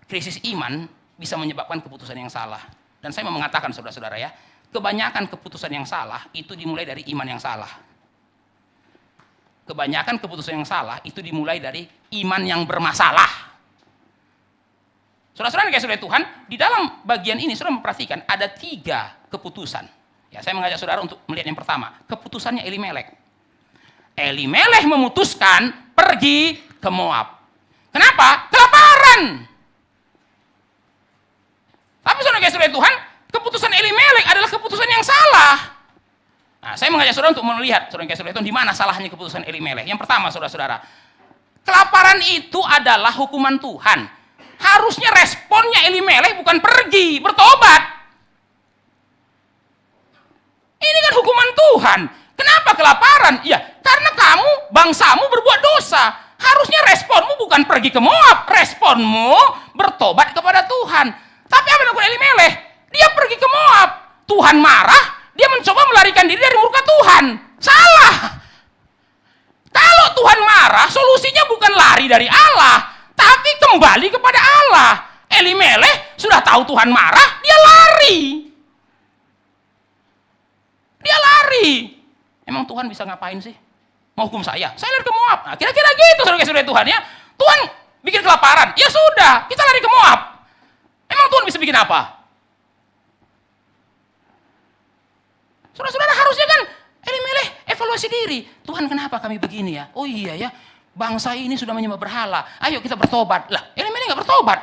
Krisis iman bisa menyebabkan keputusan yang salah. Dan saya mau mengatakan saudara-saudara ya, kebanyakan keputusan yang salah itu dimulai dari iman yang salah. Kebanyakan keputusan yang salah itu dimulai dari iman yang bermasalah. Saudara-saudara yang kasih oleh Tuhan, di dalam bagian ini saudara memperhatikan ada 3 keputusan. Ya, saya mengajak saudara untuk melihat yang pertama, keputusannya Elimelek. Elimelek memutuskan pergi ke Moab. Kenapa? Kelaparan. Tapi saudara kasih Tuhan, keputusan Elimelek adalah keputusan yang salah. Nah, saya mengajak saudara untuk melihat, saudara kasih Tuhan, di mana salahnya keputusan Elimelek. Yang pertama, saudara-saudara, kelaparan itu adalah hukuman Tuhan. Harusnya responnya Elimelek bukan pergi, bertobat. Ini kan hukuman Tuhan. Kenapa kelaparan? Ya, karena kamu, bangsamu berbuat dosa. Harusnya responmu bukan pergi ke Moab, responmu bertobat kepada Tuhan. Tapi apa yang dilakukan Elimelek? Dia pergi ke Moab. Tuhan marah, dia mencoba melarikan diri dari murka Tuhan. Salah. Kalau Tuhan marah, solusinya bukan lari dari Allah, tapi kembali kepada Allah. Elimelek sudah tahu Tuhan marah, dia lari. Dia lari. Emang Tuhan bisa ngapain sih? Mau hukum saya? Saya lari ke Moab. Nah, kira-kira gitu saudara-saudara Tuhan ya. Tuhan bikin kelaparan. Ya sudah, kita lari ke Moab. Emang Tuhan bisa bikin apa? Saudara-saudara harusnya kan Elimelek evaluasi diri. Tuhan kenapa kami begini ya? Oh iya ya, bangsa ini sudah menyembah berhala. Ayo kita bertobat. Lah, Elimelek nggak bertobat.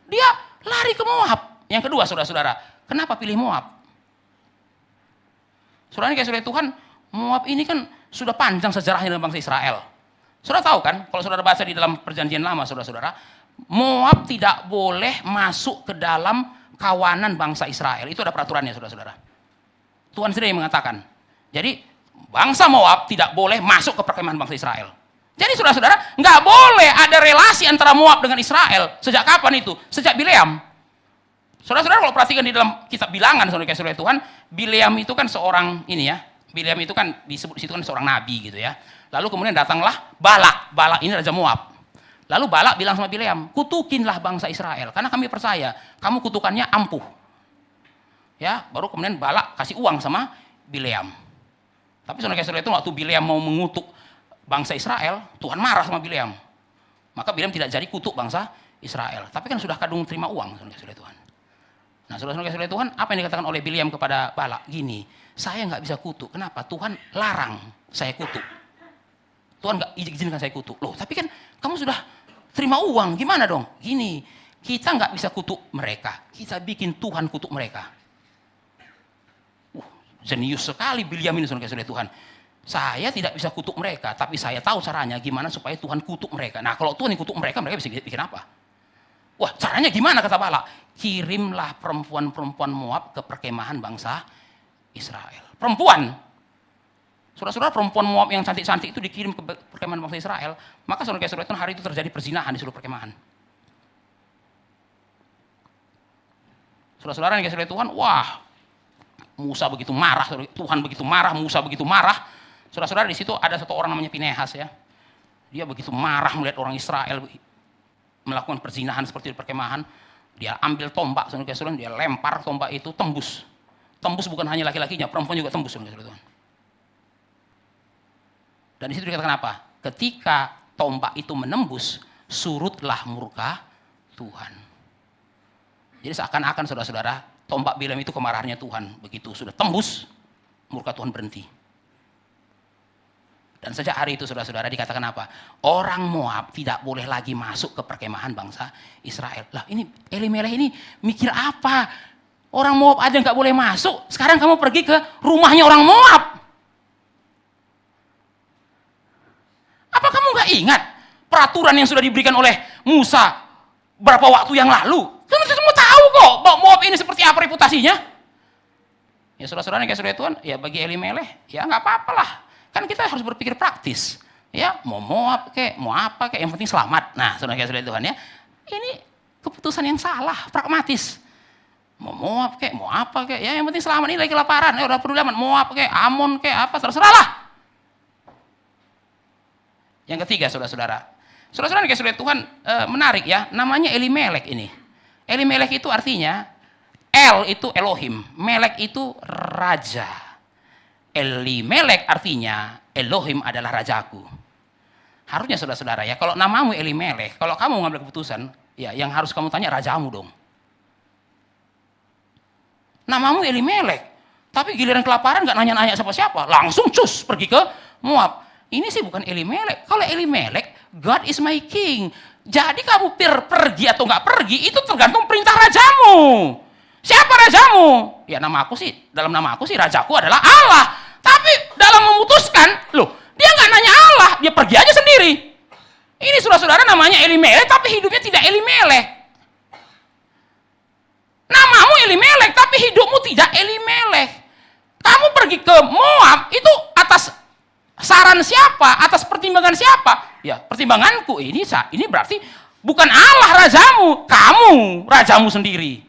Dia lari ke Moab. Yang kedua saudara-saudara, kenapa pilih Moab? Saudara ini kayak saudara Tuhan, Moab ini kan sudah panjang sejarahnya dalam bangsa Israel. Saudara tahu kan, kalau saudara baca di dalam perjanjian lama saudara-saudara, Moab tidak boleh masuk ke dalam kawanan bangsa Israel. Itu ada peraturannya saudara-saudara. Tuhan sendiri yang mengatakan. Jadi bangsa Moab tidak boleh masuk ke perkemahan bangsa Israel. Jadi saudara-saudara, nggak boleh ada relasi antara Moab dengan Israel. Sejak kapan itu? Sejak Bileam. Saudara-saudara kalau perhatikan di dalam kitab Bilangan, saudara Tuhan, Bileam itu kan seorang ini ya. Bileam itu kan disebut di situ kan seorang nabi gitu ya. Lalu kemudian datanglah Balak. Balak ini raja Moab. Lalu Balak bilang sama Bileam, kutukinlah bangsa Israel karena kami percaya kamu kutukannya ampuh. Ya, baru kemudian Balak kasih uang sama Bileam. Tapi saudara itu waktu Bileam mau mengutuk bangsa Israel, Tuhan marah sama Bileam. Maka Bileam tidak jadi kutuk bangsa Israel. Tapi kan sudah kadung terima uang, saudara Tuhan. Nah, saudara-saudara Tuhan, apa yang dikatakan oleh Bileam kepada Balak? Gini, saya nggak bisa kutuk. Kenapa? Tuhan larang saya kutuk. Tuhan nggak izinkan saya kutuk. Loh, tapi kan kamu sudah terima uang, gimana dong? Gini, kita nggak bisa kutuk mereka. Kita bikin Tuhan kutuk mereka. Jenius sekali Bileam ini, saudara-saudara Tuhan. Saya tidak bisa kutuk mereka, tapi saya tahu caranya gimana supaya Tuhan kutuk mereka. Nah, kalau Tuhan yang kutuk mereka, mereka bisa bikin apa? Wah, caranya gimana kata Balak? Kirimlah perempuan-perempuan Moab ke perkemahan bangsa Israel. Perempuan. Saudara-saudara, perempuan Moab yang cantik-cantik itu dikirim ke perkemahan bangsa Israel. Maka saudara-saudara, hari itu terjadi perzinahan di seluruh perkemahan. Saudara-saudara yang kasih Tuhan, wah, Musa begitu marah, Tuhan begitu marah, Musa begitu marah. Saudara-saudara, di situ ada satu orang namanya Pinehas ya. Dia begitu marah melihat orang Israel melakukan perzinahan seperti di perkemahan. Dia ambil tombak, saudara-saudara, dia lempar tombak itu tembus. Tembus bukan hanya laki-lakinya, perempuan juga tembus, saudara-saudara. Dan di situ dikatakan apa? Ketika tombak itu menembus, surutlah murka Tuhan. Jadi seakan-akan saudara-saudara, tombak Bileam itu kemarahannya Tuhan. Begitu sudah tembus, murka Tuhan berhenti. Dan sejak hari itu saudara-saudara dikatakan apa? Orang Moab tidak boleh lagi masuk ke perkemahan bangsa Israel. Lah ini Elimelech ini mikir apa? Orang Moab aja nggak boleh masuk. Sekarang kamu pergi ke rumahnya orang Moab. Apa kamu nggak ingat peraturan yang sudah diberikan oleh Musa berapa waktu yang lalu? Kamu semua tahu kok bahwa Moab ini seperti apa reputasinya. Ya saudara-saudara yang saudara Tuhan, ya bagi Elimelech, ya nggak apa-apalah. Kan kita harus berpikir praktis. Ya, mau Moab kek, mau apa kek, yang penting selamat. Nah, saudara-saudara Tuhan ya, ini keputusan yang salah, pragmatis. Mau Moab kek, mau apa kek, ya yang penting selamat. Ini lagi kelaparan, ya udah perlu amat. Moab kek, Amon kek, apa, terserahlah. Yang ketiga, saudara-saudara. Saudara-saudara yang saudara Tuhan, menarik ya, namanya Elimelech ini. Elimelech itu artinya, El itu Elohim, Melek itu raja. Elimelech artinya Elohim adalah rajaku. Harusnya saudara-saudara ya, kalau namamu Elimelech, kalau kamu mengambil keputusan, ya yang harus kamu tanya rajamu dong. Namamu Elimelech, tapi giliran kelaparan nggak nanya-nanya siapa-siapa, langsung cus pergi ke Moab. Ini sih bukan Elimelech. Kalau Elimelech, God is my king. Jadi kamu pergi atau nggak pergi itu tergantung perintah rajamu. Siapa rajamu? Ya dalam nama aku sih rajaku adalah Allah. Tapi dalam memutuskan, loh, dia nggak nanya Allah, dia pergi aja sendiri. Ini saudara-saudara namanya Elimelech, tapi hidupnya tidak Elimelech. Namamu Elimelech, tapi hidupmu tidak Elimelech. Kamu pergi ke Moab, itu atas saran siapa? Atas pertimbangan siapa? Ya, pertimbanganku. Ini berarti bukan Allah rajamu, kamu rajamu sendiri.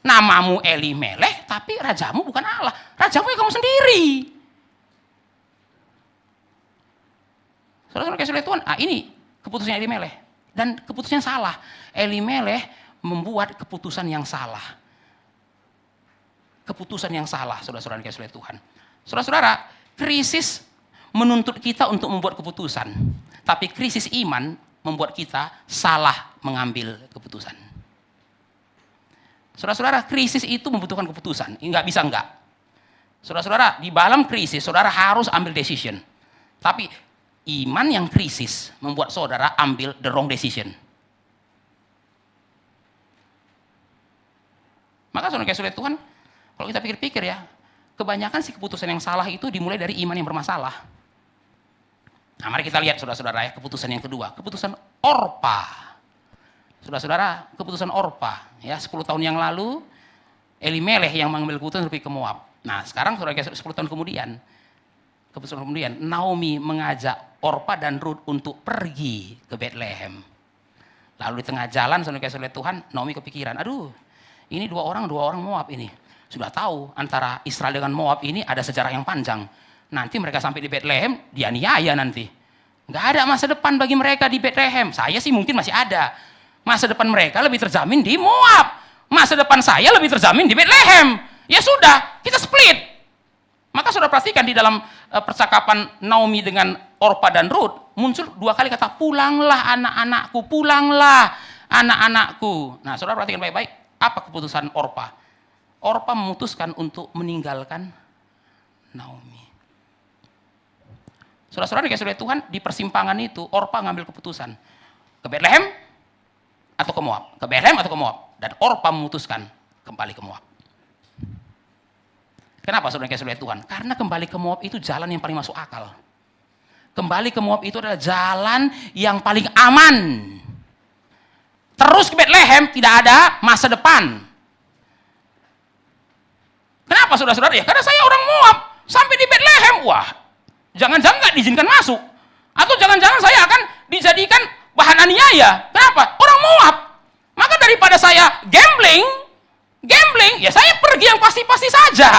Namamu Elimelech, tapi rajamu bukan Allah. Rajamu ya kamu sendiri. Saudara-saudara kasih Tuhan, ini keputusan Elimelech. Dan keputusannya salah. Elimelech membuat keputusan yang salah. Keputusan yang salah, saudara-saudara kasih Tuhan. Saudara-saudara, krisis menuntut kita untuk membuat keputusan. Tapi krisis iman membuat kita salah mengambil keputusan. Saudara-saudara, krisis itu membutuhkan keputusan. Nggak bisa enggak. Saudara-saudara, di dalam krisis, saudara harus ambil decision. Tapi iman yang krisis membuat saudara ambil the wrong decision. Maka saudara Tuhan, kalau kita pikir-pikir ya, kebanyakan sih keputusan yang salah itu dimulai dari iman yang bermasalah. Nah, mari kita lihat saudara-saudara ya, keputusan yang kedua, keputusan Orpa. Saudara-saudara, keputusan Orpa, ya 10 tahun yang lalu Elimelech yang mengambil keputusan pergi ke Moab. Nah, sekarang saudara 10 tahun kemudian, keputusan kemudian Naomi mengajak Orpa dan Rut untuk pergi ke Bethlehem. Lalu di tengah jalan, saudara Tuhan, Naomi kepikiran, aduh, ini dua orang Moab ini. Sudah tahu antara Israel dengan Moab ini ada sejarah yang panjang. Nanti mereka sampai di Bethlehem, dianiaya nanti. Nggak ada masa depan bagi mereka di Bethlehem. Saya sih mungkin masih ada. Masa depan mereka lebih terjamin di Moab. Masa depan saya lebih terjamin di Bethlehem. Ya sudah, kita split. Maka sudah perhatikan di dalam percakapan Naomi dengan Orpa dan Rut, muncul 2 kali kata, pulanglah anak-anakku, pulanglah anak-anakku. Nah, saudara perhatikan baik-baik, apa keputusan Orpa? Orpa memutuskan untuk meninggalkan Naomi. Saudara-saudara dikasih oleh Tuhan, di persimpangan itu, Orpa ngambil keputusan. Ke Bethlehem atau ke Moab? Ke Bethlehem atau ke Moab? Dan Orpa memutuskan kembali ke Moab. Kenapa saudara dikasih oleh Tuhan? Karena kembali ke Moab itu jalan yang paling masuk akal. Kembali ke Moab itu adalah jalan yang paling aman. Terus ke Bethlehem tidak ada masa depan. Kenapa saudara-saudara? Ya karena saya orang Moab. Sampai di Bethlehem, wah, jangan-jangan nggak diizinkan masuk. Atau jangan-jangan saya akan dijadikan bahan aniaya. Kenapa? Orang Moab. Maka daripada saya gambling, ya saya pergi yang pasti-pasti saja.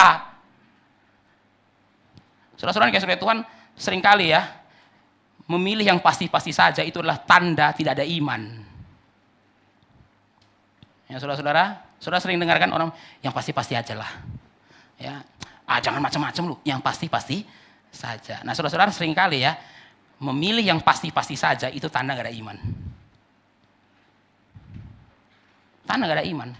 Saudara-saudara dikasih oleh Tuhan, seringkali ya, memilih yang pasti-pasti saja itu adalah tanda tidak ada iman. Ya saudara-saudara sering dengarkan orang, yang pasti-pasti aja lah. Ya, jangan macam-macam lu, yang pasti-pasti saja. Nah saudara-saudara seringkali ya, memilih yang pasti-pasti saja itu tanda gak ada iman. Tanda gak ada iman.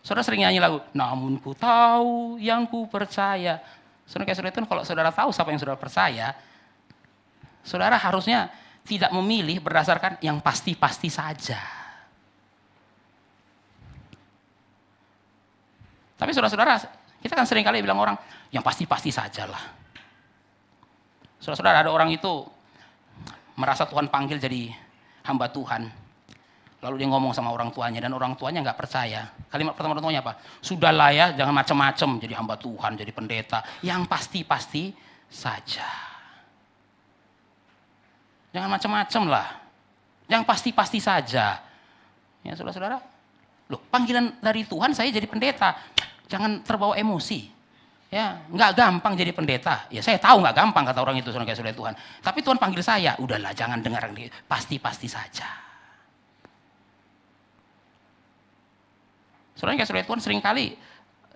Saudara sering nyanyi lagu, namun ku tahu yang ku percaya. Saudara, kalau saudara tahu siapa yang saudara percaya, saudara harusnya tidak memilih berdasarkan yang pasti-pasti saja. Tapi saudara-saudara, kita kan sering kali bilang orang, yang pasti-pasti sajalah. Saudara-saudara, ada orang itu merasa Tuhan panggil jadi hamba Tuhan. Lalu dia ngomong sama orang tuanya, dan orang tuanya nggak percaya. Kalimat pertama orang tuanya apa? Sudahlah ya, jangan macam-macam jadi hamba Tuhan, jadi pendeta. Yang pasti-pasti saja. Jangan macam-macam lah. Yang pasti-pasti saja. Ya saudara-saudara, loh panggilan dari Tuhan saya jadi pendeta. Jangan terbawa emosi. Ya, nggak gampang jadi pendeta. Ya saya tahu nggak gampang kata orang itu, saudara Tuhan. Tapi Tuhan panggil saya, udahlah jangan dengar pasti-pasti saja. Saudara yang kasih oleh Tuhan, seringkali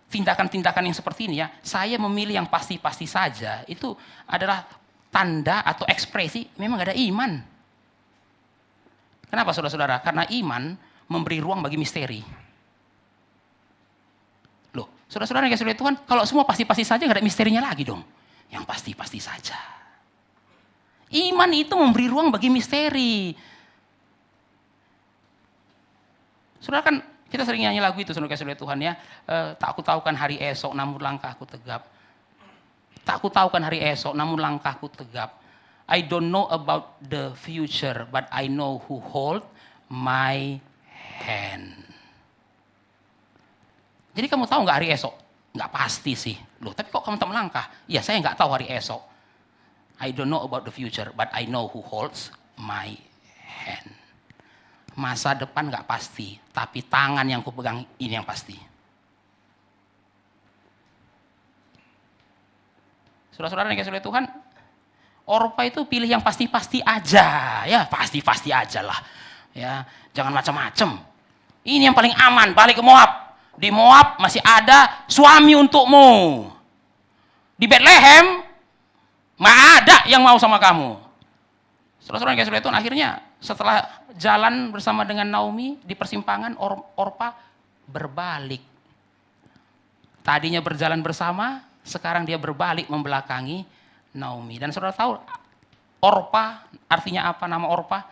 tindakan-tindakan yang seperti ini ya, saya memilih yang pasti-pasti saja, itu adalah tanda atau ekspresi memang gak ada iman. Kenapa saudara-saudara? Karena iman memberi ruang bagi misteri. Loh, saudara-saudara yang kasih oleh Tuhan, kalau semua pasti-pasti saja gak ada misterinya lagi dong. Yang pasti-pasti saja. Iman itu memberi ruang bagi misteri. Saudara kan, kita sering nyanyi lagu itu, saudara kasih oleh Tuhan ya. Tak ku tahukan hari esok, namun langkahku tegap. Tak ku tahukan hari esok, namun langkahku tegap. I don't know about the future, but I know who hold my hand. Jadi kamu tahu nggak hari esok? Nggak pasti sih. Loh, tapi kok kamu tak melangkah? Ya, saya nggak tahu hari esok. I don't know about the future, but I know who holds my hand. Masa depan nggak pasti, tapi tangan yang kupegang ini yang pasti. Saudara-saudara yang kasih oleh Tuhan, Orpa itu pilih yang pasti-pasti aja, ya pasti-pasti aja lah, ya jangan macam-macam. Ini yang paling aman, balik ke Moab. Di Moab masih ada suami untukmu. Di Bethlehem nggak ada yang mau sama kamu. Saudara-saudara yang kasih oleh Tuhan, akhirnya setelah jalan bersama dengan Naomi di persimpangan, Orpa berbalik. Tadinya berjalan bersama, sekarang dia berbalik membelakangi Naomi. Dan saudara tahu, Orpa artinya apa nama Orpa?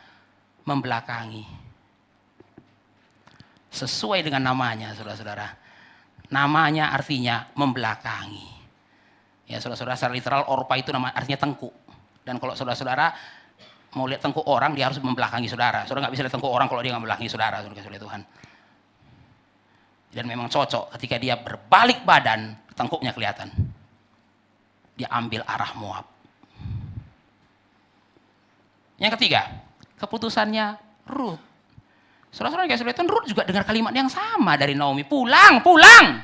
Membelakangi. Sesuai dengan namanya, saudara-saudara. Namanya artinya membelakangi. Ya saudara-saudara, secara literal Orpa itu nama artinya tengkuk. Dan kalau saudara-saudara mau lihat tengkuk orang, dia harus membelakangi saudara. Saudara nggak bisa lihat tengkuk orang kalau dia nggak membelakangi saudara, saudara Tuhan. Dan memang cocok ketika dia berbalik badan, tengkuknya kelihatan. Dia ambil arah Moab. Yang ketiga, keputusannya Rut. Saudara-saudara yang kasih Tuhan, Rut juga dengar kalimat yang sama dari Naomi, pulang, pulang.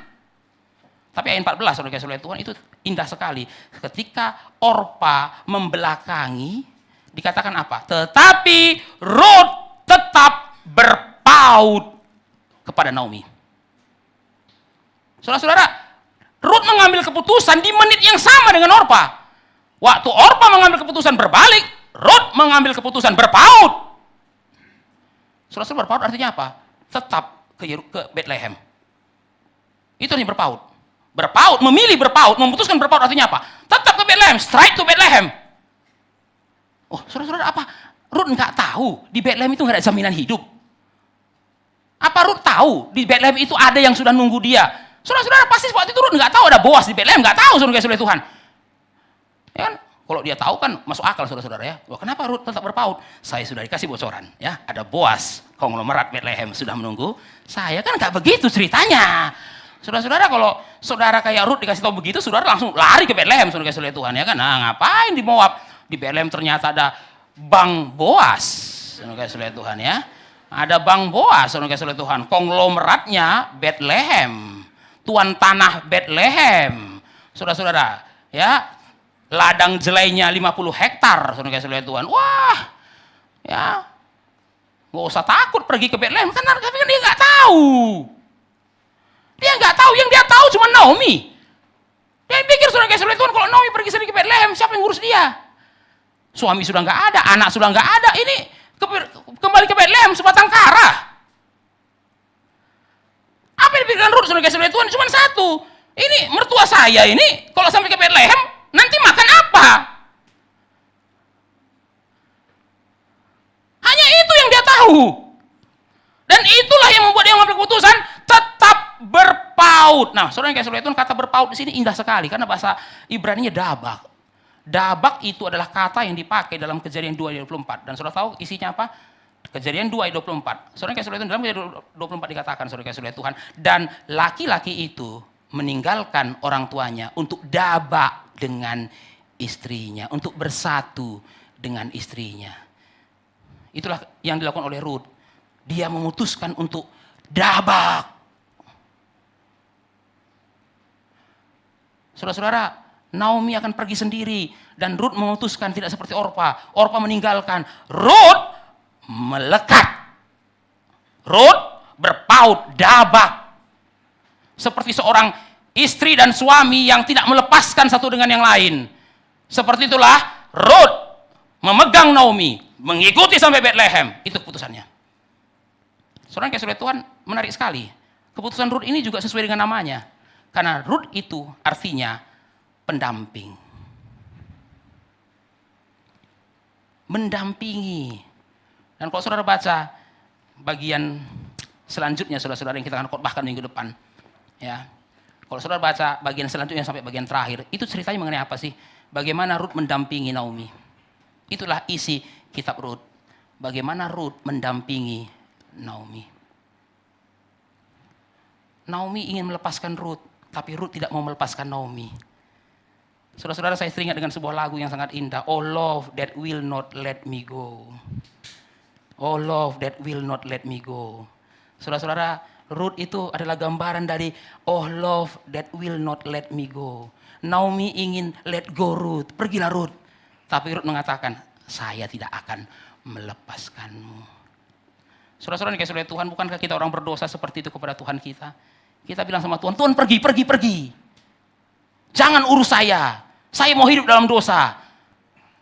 Tapi ayat 14, saudara kasih Tuhan, itu indah sekali. Ketika Orpa membelakangi, dikatakan apa? Tetapi Rut tetap berpaut kepada Naomi. Saudara-saudara, Rut mengambil keputusan di menit yang sama dengan Orpa. Waktu Orpa mengambil keputusan berbalik, Rut mengambil keputusan berpaut. Saudara-saudara, berpaut artinya apa? Tetap ke Bethlehem. Itu yang berpaut. Berpaut, memilih berpaut, memutuskan berpaut artinya apa? Tetap ke Bethlehem, straight to Bethlehem. Oh, saudara-saudara, apa? Rut nggak tahu di Bethlehem itu nggak ada jaminan hidup. Apa Rut tahu di Bethlehem itu ada yang sudah nunggu dia? Saudara-saudara, pasti waktu itu Rut nggak tahu ada Boas di Bethlehem, nggak tahu saudara Tuhan. Ya kan? Kalau dia tahu kan masuk akal saudara-saudara ya. Wah, kenapa Rut tetap berpaut? Saya sudah dikasih bocoran ya. Ada Boas konglomerat Bethlehem sudah menunggu. Saya kan nggak begitu ceritanya. Saudara-saudara, kalau saudara kayak Rut dikasih tahu begitu, saudara langsung lari ke Bethlehem saudara Tuhan ya kan. Nah, ngapain di Moab? Di Bethlehem ternyata ada Bang Boas saudara Tuhan ya. Ada Bang Boas saudara Tuhan. Konglomeratnya Bethlehem. Tuan tanah Bethlehem, saudara-saudara, ya, ladang jelainya 50 hektar, saudara Tuhan. Wah, ya, nggak usah takut pergi ke Bethlehem, karena dia nggak tahu. Dia nggak tahu, yang dia tahu cuma Naomi. Dia pikir saudara Tuhan, kalau Naomi pergi sendiri ke Bethlehem, siapa yang ngurus dia? Suami sudah nggak ada, anak sudah nggak ada, ini kembali ke Bethlehem sebatang kara. Apa yang dipikirkan Rut saudara Tuhan? Cuma satu. Ini mertua saya ini kalau sampai ke Bethlehem nanti makan apa? Hanya itu yang dia tahu. Dan itulah yang membuat dia mengambil keputusan tetap berpaut. Nah, saudara Tuhan, kata berpaut di sini indah sekali karena bahasa Ibrani-nya dabak. Dabak itu adalah kata yang dipakai dalam Kejadian 2 ayat 24. Dan saudara tahu isinya apa? Kejadian 2 ayat 24. Saudara kasih Tuhan, dalam Kejadian 24 dikatakan, saudara kasih Tuhan, dan laki-laki itu meninggalkan orang tuanya untuk dabak dengan istrinya, untuk bersatu dengan istrinya. Itulah yang dilakukan oleh Rut. Dia memutuskan untuk dabak. Saudara-saudara, Naomi akan pergi sendiri dan Rut memutuskan tidak seperti Orpa. Orpa meninggalkan, Rut melekat. Rut berpaut, dabak. Seperti seorang istri dan suami yang tidak melepaskan satu dengan yang lain. Seperti itulah Rut memegang Naomi, mengikuti sampai Bethlehem. Itu keputusannya. Saudara kasih Tuhan, menarik sekali. Keputusan Rut ini juga sesuai dengan namanya. Karena Rut itu artinya pendamping. Mendampingi. Dan kalau saudara baca bagian selanjutnya, saudara-saudara yang kita akan khotbahkan minggu depan, ya. Kalau saudara baca bagian selanjutnya sampai bagian terakhir, itu ceritanya mengenai apa sih? Bagaimana Rut mendampingi Naomi. Itulah isi kitab Rut. Bagaimana Rut mendampingi Naomi. Naomi ingin melepaskan Rut, tapi Rut tidak mau melepaskan Naomi. Saudara-saudara, saya teringat dengan sebuah lagu yang sangat indah. Oh love that will not let me go. Oh love that will not let me go. Saudara-saudara, Rut itu adalah gambaran dari oh love that will not let me go. Naomi ingin let go Rut, pergilah Rut. Tapi Rut mengatakan, saya tidak akan melepaskanmu. Saudara-saudara yang dikasihi oleh Tuhan, bukankah kita orang berdosa seperti itu kepada Tuhan kita? Kita bilang sama Tuhan, Tuhan pergi. Jangan urus saya mau hidup dalam dosa.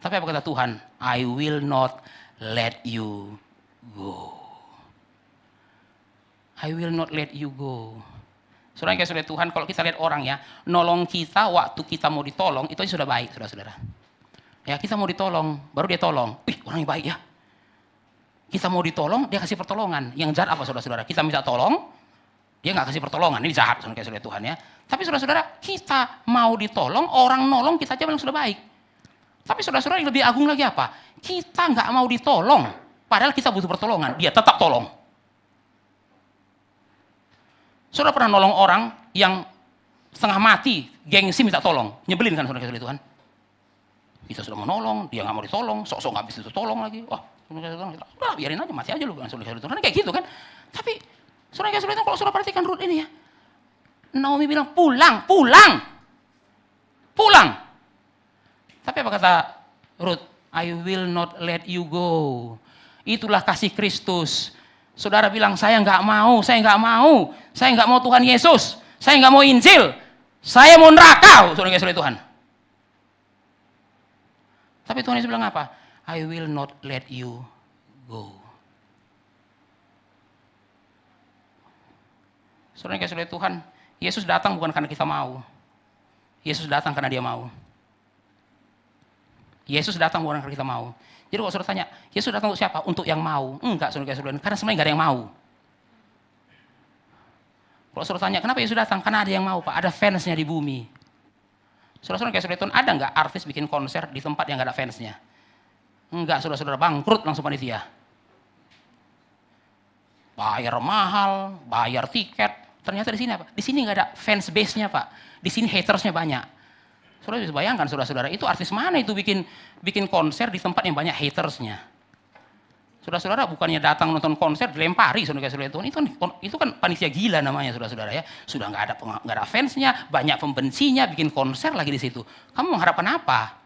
Tapi apa kata Tuhan? I will not let you go. I will not let you go. Saudara yang kasih Tuhan, kalau kita lihat orang ya, nolong kita waktu kita mau ditolong, itu aja sudah baik, saudara-saudara. Ya, kita mau ditolong, baru dia tolong. Orang yang baik ya. Kita mau ditolong, dia kasih pertolongan. Yang jahat apa saudara-saudara? Kita minta tolong, dia nggak kasih pertolongan. Ini jahat, saudara kasih Tuhan ya. Tapi saudara-saudara, kita mau ditolong, orang nolong kita aja bilang sudah baik. Tapi saudara-saudara yang lebih agung lagi apa? Kita nggak mau ditolong, padahal kita butuh pertolongan. Dia tetap tolong. Saudara pernah nolong orang yang setengah mati, gengsi minta tolong. Nyebelin kan saudara kasih Tuhan? Kita sudah menolong, dia nggak mau ditolong, sok-sok nggak bisa ditolong lagi. Wah, udah biarin aja, mati aja lu. Kan kayak gitu kan. Tapi saudara kasih Tuhan, kalau saudara perhatikan Rut ini ya, Naomi bilang pulang. Tapi apa kata Rut? I will not let you go. Itulah kasih Kristus. Saudara bilang, saya nggak mau Tuhan Yesus, saya nggak mau Injil, saya mau neraka, saudara kasih Tuhan. Tapi Tuhan Yesus bilang apa? I will not let you go. Saudara kasih Tuhan, Yesus datang bukan karena kita mau. Yesus datang karena dia mau. Yesus datang bukan karena kita mau. Jadi kalau saudara tanya, Yesus datang untuk siapa? Untuk yang mau. Enggak, saudara kasih Tuhan, karena sebenarnya nggak ada yang mau. Kalau saudara tanya, kenapa Yesus datang? Karena ada yang mau, Pak. Ada fansnya di bumi. Saudara-saudara kasih Tuhan, ada nggak artis bikin konser di tempat yang nggak ada fansnya? Enggak, saudara-saudara, bangkrut langsung panitia. Bayar mahal, bayar tiket. Ternyata di sini apa? Di sini nggak ada fans base-nya, Pak. Di sini hatersnya banyak. Saudara bisa bayangkan, saudara-saudara, itu artis mana itu bikin konser di tempat yang banyak hatersnya? Saudara-saudara bukannya datang nonton konser dilempari, saudara-saudara itu kan panitia gila namanya, saudara-saudara ya. Sudah nggak ada fansnya, banyak pembencinya, bikin konser lagi di situ. Kamu mengharapkan apa?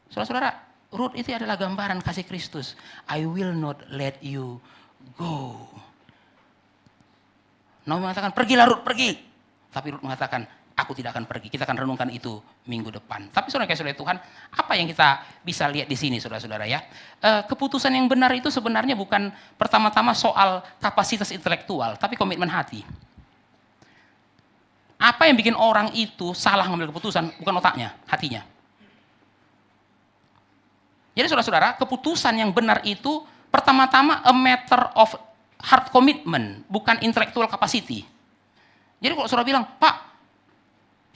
Saudara-saudara, Rut itu adalah gambaran kasih Kristus. I will not let you go. Naomi mengatakan, pergilah Rut, pergi. Tapi Rut mengatakan, aku tidak akan pergi. Kita akan renungkan itu minggu depan. Tapi saudara kasih Tuhan, apa yang kita bisa lihat di sini, saudara-saudara ya? Keputusan yang benar itu sebenarnya bukan pertama-tama soal kapasitas intelektual, tapi komitmen hati. Apa yang bikin orang itu salah mengambil keputusan? Bukan otaknya, hatinya. Jadi saudara-saudara, keputusan yang benar itu pertama-tama a matter of heart commitment, bukan intellectual capacity. Jadi kalau saudara bilang, Pak,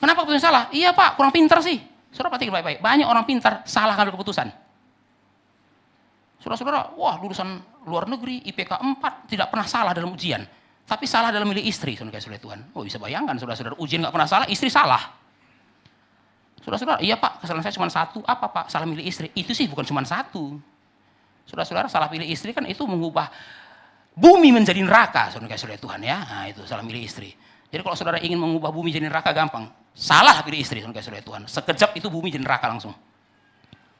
kenapa keputusan salah? Iya Pak, kurang pintar sih. Saudara perhatikan baik-baik, banyak orang pintar salah ngambil keputusan. Saudara-saudara, wah lulusan luar negeri, IPK 4, tidak pernah salah dalam ujian. Tapi salah dalam milih istri, saudara Tuhan. Oh bisa bayangkan, saudara-saudara, ujian nggak pernah salah, istri salah. Saudara-saudara, iya Pak, kesalahan saya cuma satu. Apa Pak? Salah milih istri. Itu sih bukan cuma satu. Saudara-saudara, salah pilih istri kan itu mengubah bumi menjadi neraka, saudara Tuhan ya. Nah itu salah milih istri. Jadi kalau saudara ingin mengubah bumi jadi neraka gampang. Salah pilih istri, saudara Tuhan. Sekejap itu bumi jadi neraka langsung.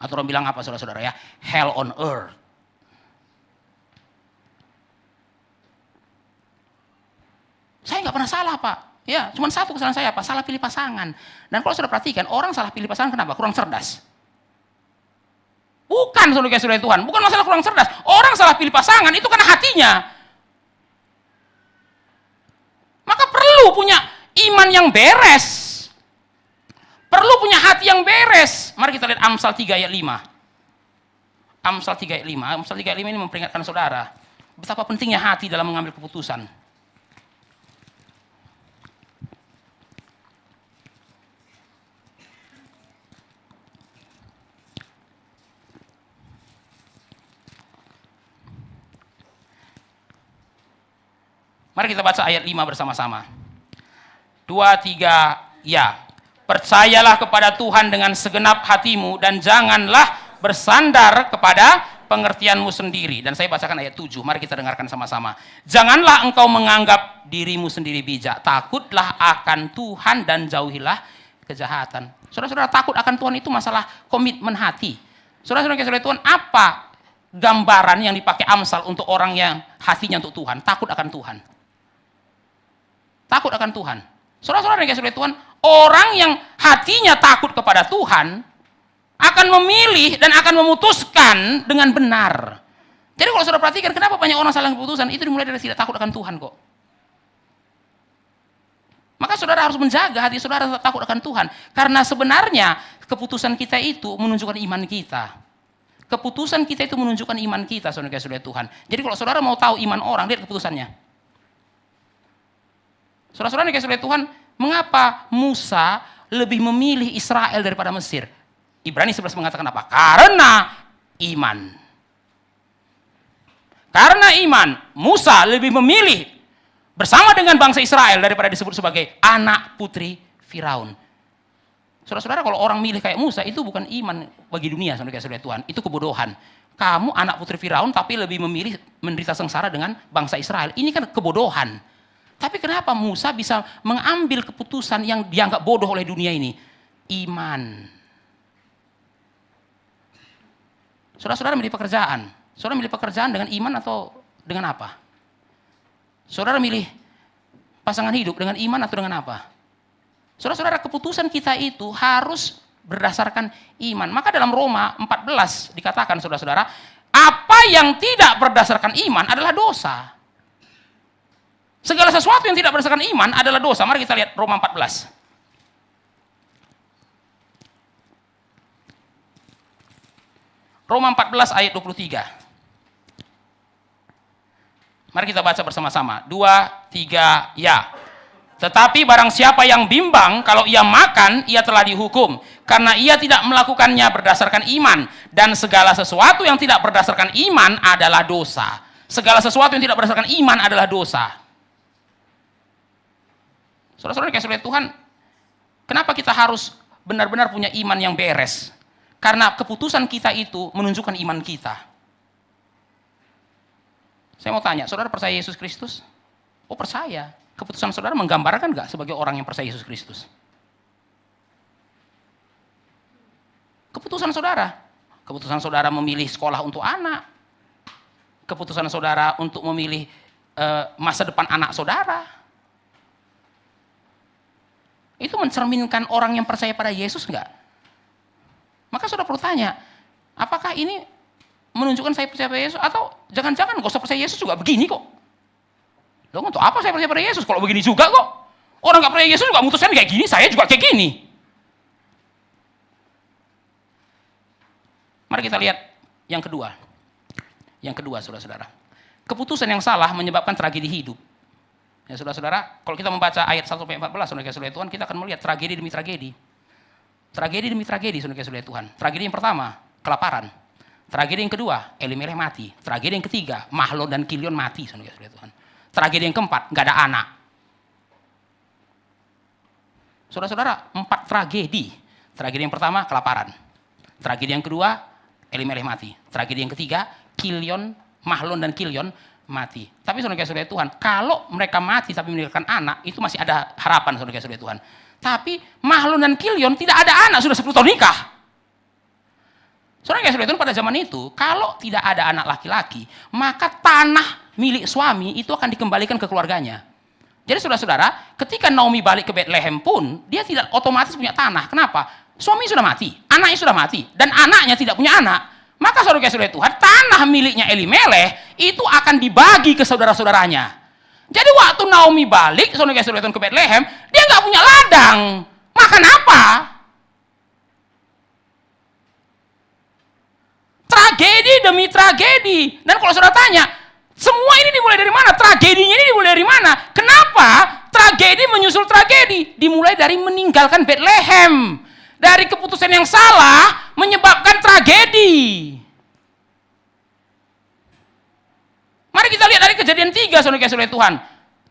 Atau orang bilang apa saudara-saudara ya? Hell on earth. Saya nggak pernah salah Pak. Ya, cuma satu kesalahan saya Pak, salah pilih pasangan. Dan kalau saudara perhatikan, orang salah pilih pasangan kenapa? Kurang cerdas. Bukan saudara Tuhan, bukan masalah kurang cerdas. Orang salah pilih pasangan itu karena hatinya. Maka perlu punya iman yang beres. Perlu punya hati yang beres. Mari kita lihat Amsal 3 ayat 5. Amsal 3 ayat 5. Amsal 3 ayat 5 ini memperingatkan saudara betapa pentingnya hati dalam mengambil keputusan. Mari kita baca ayat 5 bersama-sama. 2, 3, ya. Percayalah kepada Tuhan dengan segenap hatimu dan janganlah bersandar kepada pengertianmu sendiri. Dan saya bacakan ayat 7, mari kita dengarkan sama-sama. Janganlah engkau menganggap dirimu sendiri bijak. Takutlah akan Tuhan dan jauhilah kejahatan. Saudara-saudara, takut akan Tuhan itu masalah komitmen hati. Saudara-saudara Tuhan, apa gambaran yang dipakai Amsal untuk orang yang hatinya untuk Tuhan? Takut akan Tuhan. Takut akan Tuhan. Saudara-saudara yang kasih Tuhan, orang yang hatinya takut kepada Tuhan akan memilih dan akan memutuskan dengan benar. Jadi kalau saudara perhatikan, kenapa banyak orang salah keputusan? Itu dimulai dari tidak takut akan Tuhan kok. Maka saudara harus menjaga hati saudara takut akan Tuhan. Karena sebenarnya keputusan kita itu menunjukkan iman kita. Keputusan kita itu menunjukkan iman kita, saudara Tuhan. Jadi kalau saudara mau tahu iman orang, lihat keputusannya. Saudara-saudara yang kasih Tuhan, mengapa Musa lebih memilih Israel daripada Mesir? Ibrani 11 mengatakan apa? Karena iman. Karena iman, Musa lebih memilih bersama dengan bangsa Israel daripada disebut sebagai anak putri Firaun. Saudara-saudara, kalau orang milih kayak Musa, itu bukan iman bagi dunia, saudara-saudara Tuhan. Itu kebodohan. Kamu anak putri Firaun, tapi lebih memilih menderita sengsara dengan bangsa Israel. Ini kan kebodohan. Tapi kenapa Musa bisa mengambil keputusan yang dianggap bodoh oleh dunia ini? Iman. Saudara-saudara milih pekerjaan. Saudara milih pekerjaan dengan iman atau dengan apa? Saudara milih pasangan hidup dengan iman atau dengan apa? Saudara-saudara, keputusan kita itu harus berdasarkan iman. Maka dalam Roma 14 dikatakan, saudara-saudara, apa yang tidak berdasarkan iman adalah dosa. Segala sesuatu yang tidak berdasarkan iman adalah dosa. Mari kita lihat Roma 14. Roma 14 ayat 23. Mari kita baca bersama-sama. 2, 3, ya. Tetapi barang siapa yang bimbang, kalau ia makan, ia telah dihukum. Karena ia tidak melakukannya berdasarkan iman. Dan segala sesuatu yang tidak berdasarkan iman adalah dosa. Segala sesuatu yang tidak berdasarkan iman adalah dosa. Saudara-saudara yang kasih Tuhan, kenapa kita harus benar-benar punya iman yang beres? Karena keputusan kita itu menunjukkan iman kita. Saya mau tanya, saudara percaya Yesus Kristus? Oh, percaya. Keputusan saudara menggambarkan nggak sebagai orang yang percaya Yesus Kristus? Keputusan saudara memilih sekolah untuk anak. Keputusan saudara untuk memilih masa depan anak saudara. Itu mencerminkan orang yang percaya pada Yesus enggak? Maka saudara perlu tanya, apakah ini menunjukkan saya percaya pada Yesus? Atau jangan-jangan gak usah percaya Yesus juga begini kok? Loh, untuk apa saya percaya pada Yesus kalau begini juga kok? Orang gak percaya Yesus juga memutuskan kayak gini, saya juga kayak gini. Mari kita lihat yang kedua. Yang kedua, saudara-saudara. Keputusan yang salah menyebabkan tragedi hidup. Ya, saudara-saudara, kalau kita membaca ayat 1-14, saudara-saudara Tuhan, kita akan melihat tragedi demi tragedi. Tragedi demi tragedi, saudara-saudara Tuhan. Tragedi yang pertama, kelaparan. Tragedi yang kedua, Elimelech mati. Tragedi yang ketiga, Mahlon dan Kilion mati, saudara-saudara Tuhan. Tragedi yang keempat, nggak ada anak. Saudara-saudara, 4 tragedi. Tragedi yang pertama, kelaparan. Tragedi yang kedua, Elimelech mati. Tragedi yang ketiga, Mahlon dan Kilion mati. Tapi saudara-saudara Tuhan, kalau mereka mati tapi meninggalkan anak, itu masih ada harapan, saudara-saudara Tuhan. Tapi Mahlon dan Kilion tidak ada anak, sudah 10 tahun nikah. Saudara-saudara Tuhan, pada zaman itu, kalau tidak ada anak laki-laki, maka tanah milik suami itu akan dikembalikan ke keluarganya. Jadi saudara-saudara, ketika Naomi balik ke Bethlehem pun, dia tidak otomatis punya tanah. Kenapa? Suami sudah mati, anaknya sudah mati, dan anaknya tidak punya anak. Maka saudara-saudara Tuhan, tanah miliknya Elimelech itu akan dibagi ke saudara-saudaranya. Jadi waktu Naomi balik, saudara-saudara Tuhan, ke Bethlehem, dia nggak punya ladang. Makan apa? Tragedi demi tragedi. Dan kalau saudara tanya, semua ini dimulai dari mana? Tragedinya ini dimulai dari mana? Kenapa tragedi menyusul tragedi? Dimulai dari meninggalkan Bethlehem. Dari keputusan yang salah menyebabkan tragedi. Mari kita lihat dari kejadian 3, saudara-saudara Tuhan.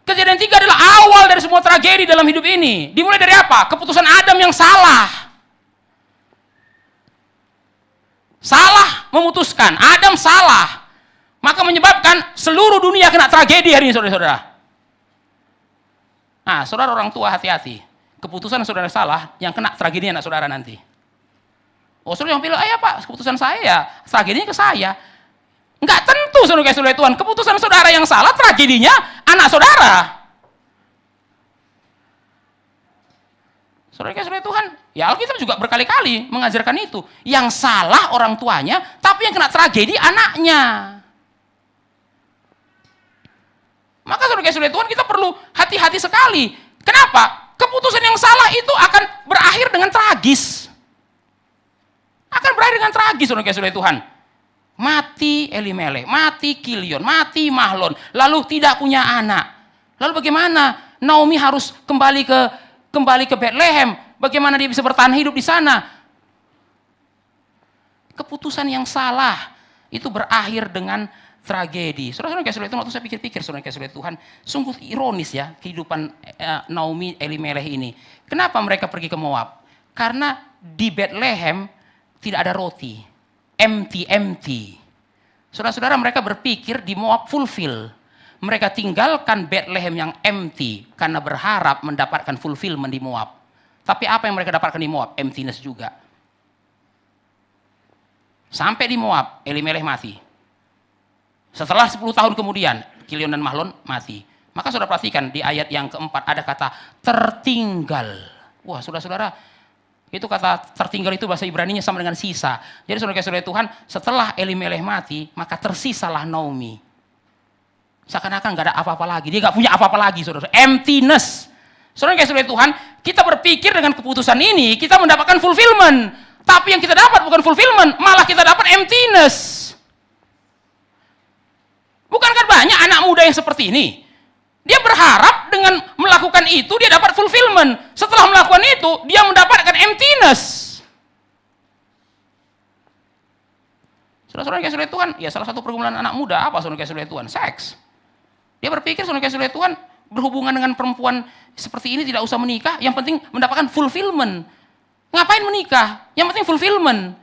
Kejadian 3 adalah awal dari semua tragedi dalam hidup ini. Dimulai dari apa? Keputusan Adam yang salah. Salah memutuskan, Adam salah. Maka menyebabkan seluruh dunia kena tragedi hari ini, saudara-saudara. Nah, saudara orang tua hati-hati. Keputusan saudara salah, yang kena tragedi anak saudara nanti. Oh, saudara yang bilang, ya Pak, keputusan saya ya, tragedinya ke saya. Enggak tentu, saudara-saudara Tuhan. Keputusan saudara yang salah, tragedinya anak saudara. Saudara-saudara Tuhan, ya Alkitab juga berkali-kali mengajarkan itu. Yang salah orang tuanya, tapi yang kena tragedi anaknya. Maka saudara-saudara Tuhan, kita perlu hati-hati sekali. Kenapa? Keputusan yang salah itu akan berakhir dengan tragis. Akan berakhir dengan tragis, saudara-saudara Tuhan. Mati Elimelech, mati Kilion, mati Mahlon, lalu tidak punya anak. Lalu bagaimana? Naomi harus kembali ke Bethlehem. Bagaimana dia bisa bertahan hidup di sana? Keputusan yang salah itu berakhir dengan tragedi. Saudara-saudara Tuhan, waktu saya pikir-pikir, saudara-saudara Tuhan, sungguh ironis ya kehidupan Naomi Elimelech ini. Kenapa mereka pergi ke Moab? Karena di Bethlehem tidak ada roti. Empty. Saudara-saudara, mereka berpikir di Moab fulfill. Mereka tinggalkan Bethlehem yang empty karena berharap mendapatkan fulfillment di Moab. Tapi apa yang mereka dapatkan di Moab? Emptiness juga. Sampai di Moab, Elimelech mati. Setelah 10 tahun kemudian, Kilion dan Mahlon mati. Maka saudara perhatikan di ayat yang keempat ada kata tertinggal. Wah, saudara-saudara, itu kata tertinggal itu bahasa Ibraninya sama dengan sisa. Jadi saudara-saudara Tuhan, setelah Elimelech mati, maka tersisalah Naomi. Seakan-akan gak ada apa-apa lagi. Dia gak punya apa-apa lagi, saudara. Emptiness. Saudara-saudara Tuhan, kita berpikir dengan keputusan ini, kita mendapatkan fulfillment. Tapi yang kita dapat bukan fulfillment, malah kita dapat emptiness. Bukankah banyak anak muda yang seperti ini? Dia berharap dengan melakukan itu, dia dapat fulfillment. Setelah melakukan itu, dia mendapatkan emptiness. Saudara-saudara Tuhan, ya salah satu pergumulan anak muda, apa saudara-saudara Tuhan? Seks. Dia berpikir saudara-saudara Tuhan, berhubungan dengan perempuan seperti ini tidak usah menikah, yang penting mendapatkan fulfillment. Ngapain menikah? Yang penting fulfillment.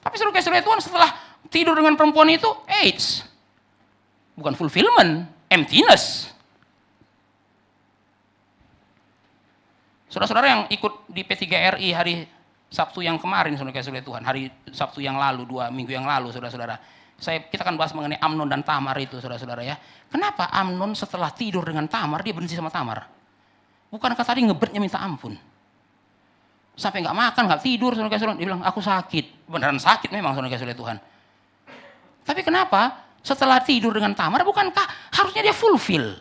Tapi saudara-saudara Tuhan, setelah tidur dengan perempuan itu, AIDS. Bukan fulfillment, emptiness. Saudara-saudara yang ikut di P3RI hari Sabtu yang kemarin, saudara-saudara Tuhan, hari Sabtu yang lalu, 2 minggu yang lalu, saudara-saudara. Kita akan bahas mengenai Amnon dan Tamar itu, saudara-saudara ya. Kenapa Amnon setelah tidur dengan Tamar, dia benci sama Tamar? Bukankah tadi ngebetnya minta ampun? Sampai nggak makan, nggak tidur, saudara-saudara. Dia bilang, aku sakit. Beneran sakit memang, saudara-saudara Tuhan. Tapi kenapa setelah tidur dengan Tamar, bukankah harusnya dia fulfill?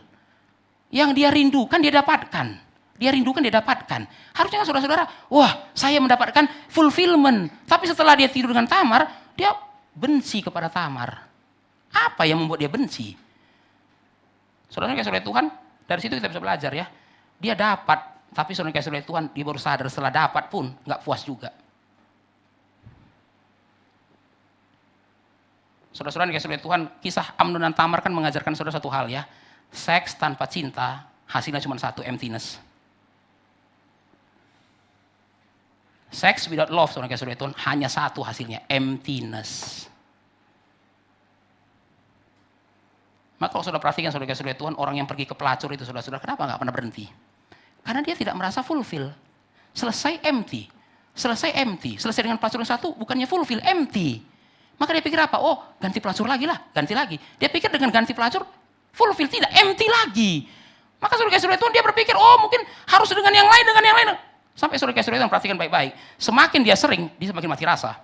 Yang dia rindukan, dia dapatkan. Dia rindukan, dia dapatkan. Harusnya saudara-saudara, wah saya mendapatkan fulfillment. Tapi setelah dia tidur dengan Tamar, dia benci kepada Tamar. Apa yang membuat dia benci? Saudara-saudara Tuhan, dari situ kita bisa belajar ya. Dia dapat, tapi saudara-saudara Tuhan, dia baru sadar setelah dapat pun nggak puas juga. Saudara-saudara Tuhan, kisah Amnon dan Tamar kan mengajarkan saudara satu hal ya. Seks tanpa cinta, hasilnya cuma satu, emptiness. Sex without love, saudara-saudara Tuhan, hanya satu hasilnya, emptiness. Maka kalau saudara perhatikan saudara-saudara Tuhan, orang yang pergi ke pelacur itu saudara-saudara, kenapa nggak pernah berhenti? Karena dia tidak merasa fulfill. Selesai empty. Selesai dengan pelacur yang satu, bukannya fulfill, empty. Maka dia pikir apa? Oh, ganti pelacur lagi lah, ganti lagi. Dia pikir dengan ganti pelacur, fulfill, tidak, empty lagi. Maka saudara-saudara Tuhan, dia berpikir, oh mungkin harus dengan yang lain. Sampai saudara-saudara Tuhan perhatikan baik-baik. Semakin dia sering, dia semakin mati rasa.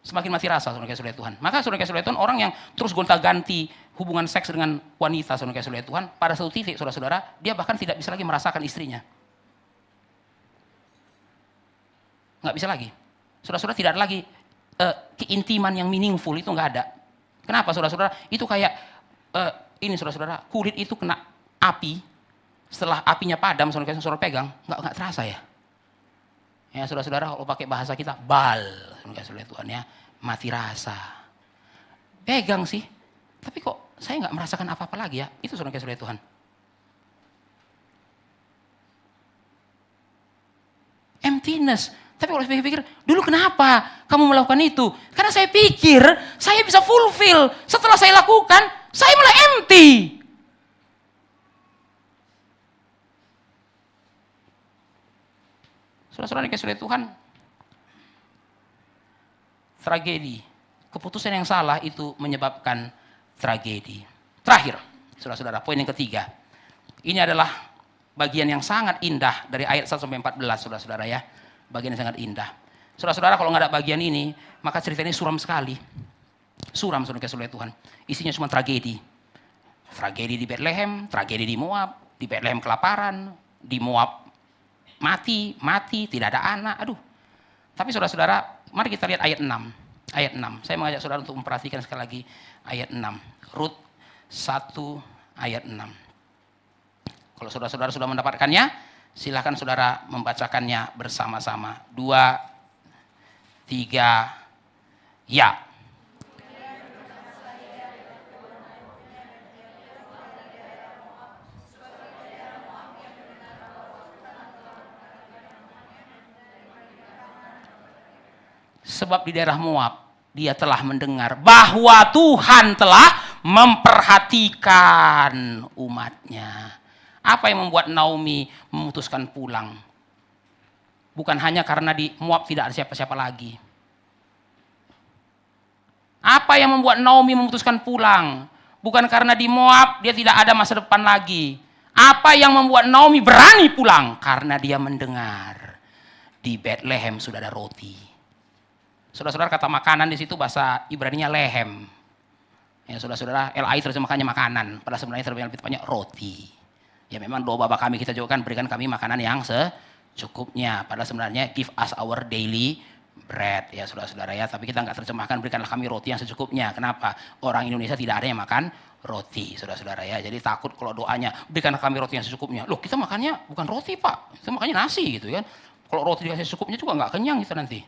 Semakin mati rasa saudara-saudara Tuhan. Maka saudara-saudara Tuhan, orang yang terus gonta-ganti hubungan seks dengan wanita saudara-saudara Tuhan, pada satu titik saudara-saudara, dia bahkan tidak bisa lagi merasakan istrinya. Nggak bisa lagi. Saudara-saudara tidak ada lagi keintiman yang meaningful, itu nggak ada. Kenapa saudara-saudara? Itu kayak ini saudara-saudara, kulit itu kena api, setelah apinya padam, saudara-saudara pegang, nggak terasa ya. Ya saudara-saudara, kalau pakai bahasa kita, bal, saudara-saudara Tuhan ya, mati rasa. Pegang sih, tapi kok saya nggak merasakan apa-apa lagi ya, itu saudara-saudara Tuhan. Emptiness. Tapi kalau saya pikir, dulu kenapa kamu melakukan itu? Karena saya pikir, saya bisa fulfill. Setelah saya lakukan, saya malah empty. Saudara-saudara dikasih oleh Tuhan, tragedi, keputusan yang salah itu menyebabkan tragedi. Terakhir, saudara-saudara, poin yang ketiga. Ini adalah bagian yang sangat indah dari ayat 1 sampai 14, saudara-saudara ya. Bagian yang sangat indah. Saudara-saudara, kalau nggak ada bagian ini, maka cerita ini suram sekali. Suram, saudara-saudara Tuhan. Isinya cuma tragedi. Tragedi di Bethlehem, tragedi di Moab, di Bethlehem kelaparan, di Moab mati, tidak ada anak, aduh. Tapi saudara-saudara, mari kita lihat ayat 6. Ayat 6, saya mengajak saudara untuk memperhatikan sekali lagi ayat 6. Rut 1 ayat 6. Kalau saudara-saudara sudah mendapatkannya, silakan saudara membacakannya bersama-sama. 2, 3, ya. Sebab di daerah Moab dia telah mendengar bahwa Tuhan telah memperhatikan umatnya. Apa yang membuat Naomi memutuskan pulang? Bukan hanya karena di Moab tidak ada siapa-siapa lagi. Apa yang membuat Naomi memutuskan pulang? Bukan karena di Moab dia tidak ada masa depan lagi. Apa yang membuat Naomi berani pulang? Karena dia mendengar di Bethlehem sudah ada roti. Saudara-saudara, kata makanan di situ bahasa Ibraninya lehem. Ya, saudara-saudara, LAI terjemahkannya makanan, padahal sebenarnya lebih tepatnya roti. Ya memang doa Bapa kami kita juga kan berikan kami makanan yang secukupnya. Padahal sebenarnya give us our daily bread, ya saudara-saudara ya. Tapi kita nggak terjemahkan berikanlah kami roti yang secukupnya. Kenapa? Orang Indonesia tidak ada yang makan roti, saudara-saudara ya. Jadi takut kalau doanya berikanlah kami roti yang secukupnya. Loh, kita makannya bukan roti Pak, kita makannya nasi gitu kan. Kalau roti dikasih secukupnya juga nggak kenyang kita nanti.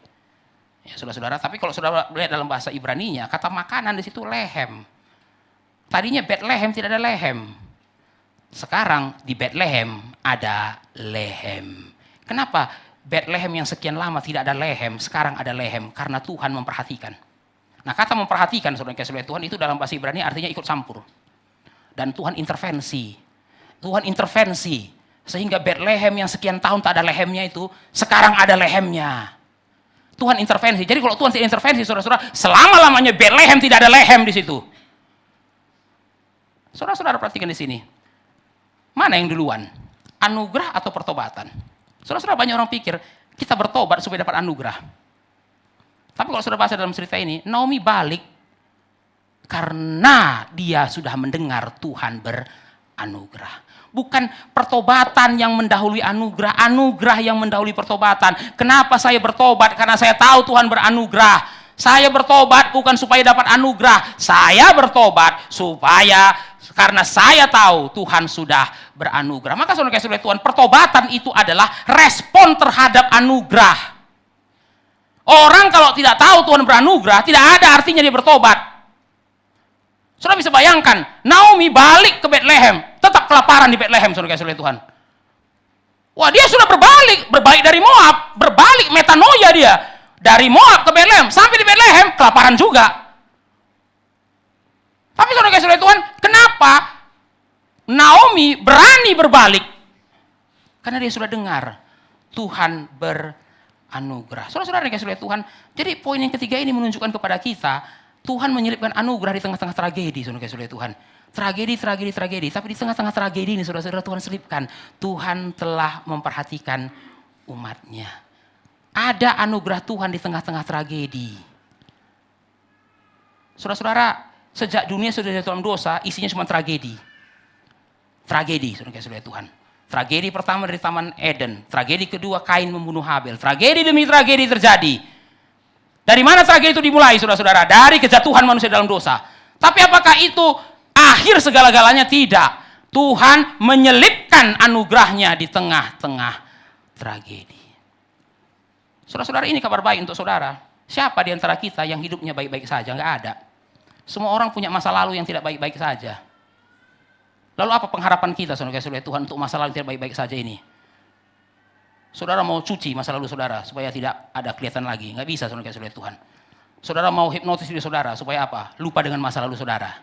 Ya saudara-saudara, tapi kalau saudara lihat dalam bahasa Ibraninya, kata makanan di situ lehem. Tadinya Bethlehem tidak ada lehem. Sekarang di Bethlehem ada lehem. Kenapa Bethlehem yang sekian lama tidak ada lehem, sekarang ada lehem? Karena Tuhan memperhatikan. Nah, kata memperhatikan, saudara-saudara Tuhan itu dalam bahasa Ibrani artinya ikut campur. Dan Tuhan intervensi. Tuhan intervensi. Sehingga Bethlehem yang sekian tahun tak ada lehemnya itu, sekarang ada lehemnya. Tuhan intervensi. Jadi kalau Tuhan tidak intervensi, saudara-saudara, selama-lamanya Bethlehem tidak ada lehem di situ. Saudara-saudara perhatikan di sini. Mana yang duluan? Anugerah atau pertobatan? Saudara-saudara, banyak orang pikir kita bertobat supaya dapat anugerah. Tapi kalau saudara baca dalam cerita ini, Naomi balik karena dia sudah mendengar Tuhan beranugerah. Bukan pertobatan yang mendahului anugerah, anugerah yang mendahului pertobatan. Kenapa saya bertobat? Karena saya tahu Tuhan beranugerah. Saya bertobat bukan supaya dapat anugerah. Saya bertobat supaya karena saya tahu Tuhan sudah beranugerah. Maka saudara-saudara Tuhan, pertobatan itu adalah respon terhadap anugerah. Orang kalau tidak tahu Tuhan beranugerah, tidak ada artinya dia bertobat. Saudara bisa bayangkan, Naomi balik ke Bethlehem, tetap kelaparan di Bethlehem, saudara-saudara Tuhan. Wah, dia sudah berbalik dari Moab, berbalik metanoia dia. Dari Moab ke Bethlehem, sampai di Bethlehem, kelaparan juga. Tapi saudara-saudara Tuhan, kenapa Naomi berani berbalik? Karena dia sudah dengar Tuhan beranugerah. Saudara-saudara Tuhan, jadi poin yang ketiga ini menunjukkan kepada kita, Tuhan menyelipkan anugerah di tengah-tengah tragedi, saudara-saudara Tuhan. Tragedi. Tapi di tengah-tengah tragedi ini, saudara-saudara Tuhan selipkan, Tuhan telah memperhatikan umatnya. Ada anugerah Tuhan di tengah-tengah tragedi. Saudara-saudara, sejak dunia sudah jatuh dalam dosa, isinya cuma tragedi. Tragedi, saudara-saudara Tuhan. Tragedi pertama dari Taman Eden. Tragedi kedua, Kain membunuh Habel. Tragedi demi tragedi terjadi. Dari mana tragedi itu dimulai, saudara-saudara? Dari kejatuhan manusia dalam dosa. Tapi apakah itu akhir segala-galanya? Tidak. Tuhan menyelipkan anugerahnya di tengah-tengah tragedi. Saudara-saudara, ini kabar baik untuk saudara. Siapa di antara kita yang hidupnya baik-baik saja? Enggak ada. Semua orang punya masa lalu yang tidak baik-baik saja. Lalu apa pengharapan kita, saudara-saudara Tuhan, untuk masa lalu yang tidak baik-baik saja ini? Saudara mau cuci masa lalu saudara supaya tidak ada kelihatan lagi. Nggak bisa, saudara-saudara Tuhan. Saudara mau hipnotis diri saudara supaya apa? Lupa dengan masa lalu saudara.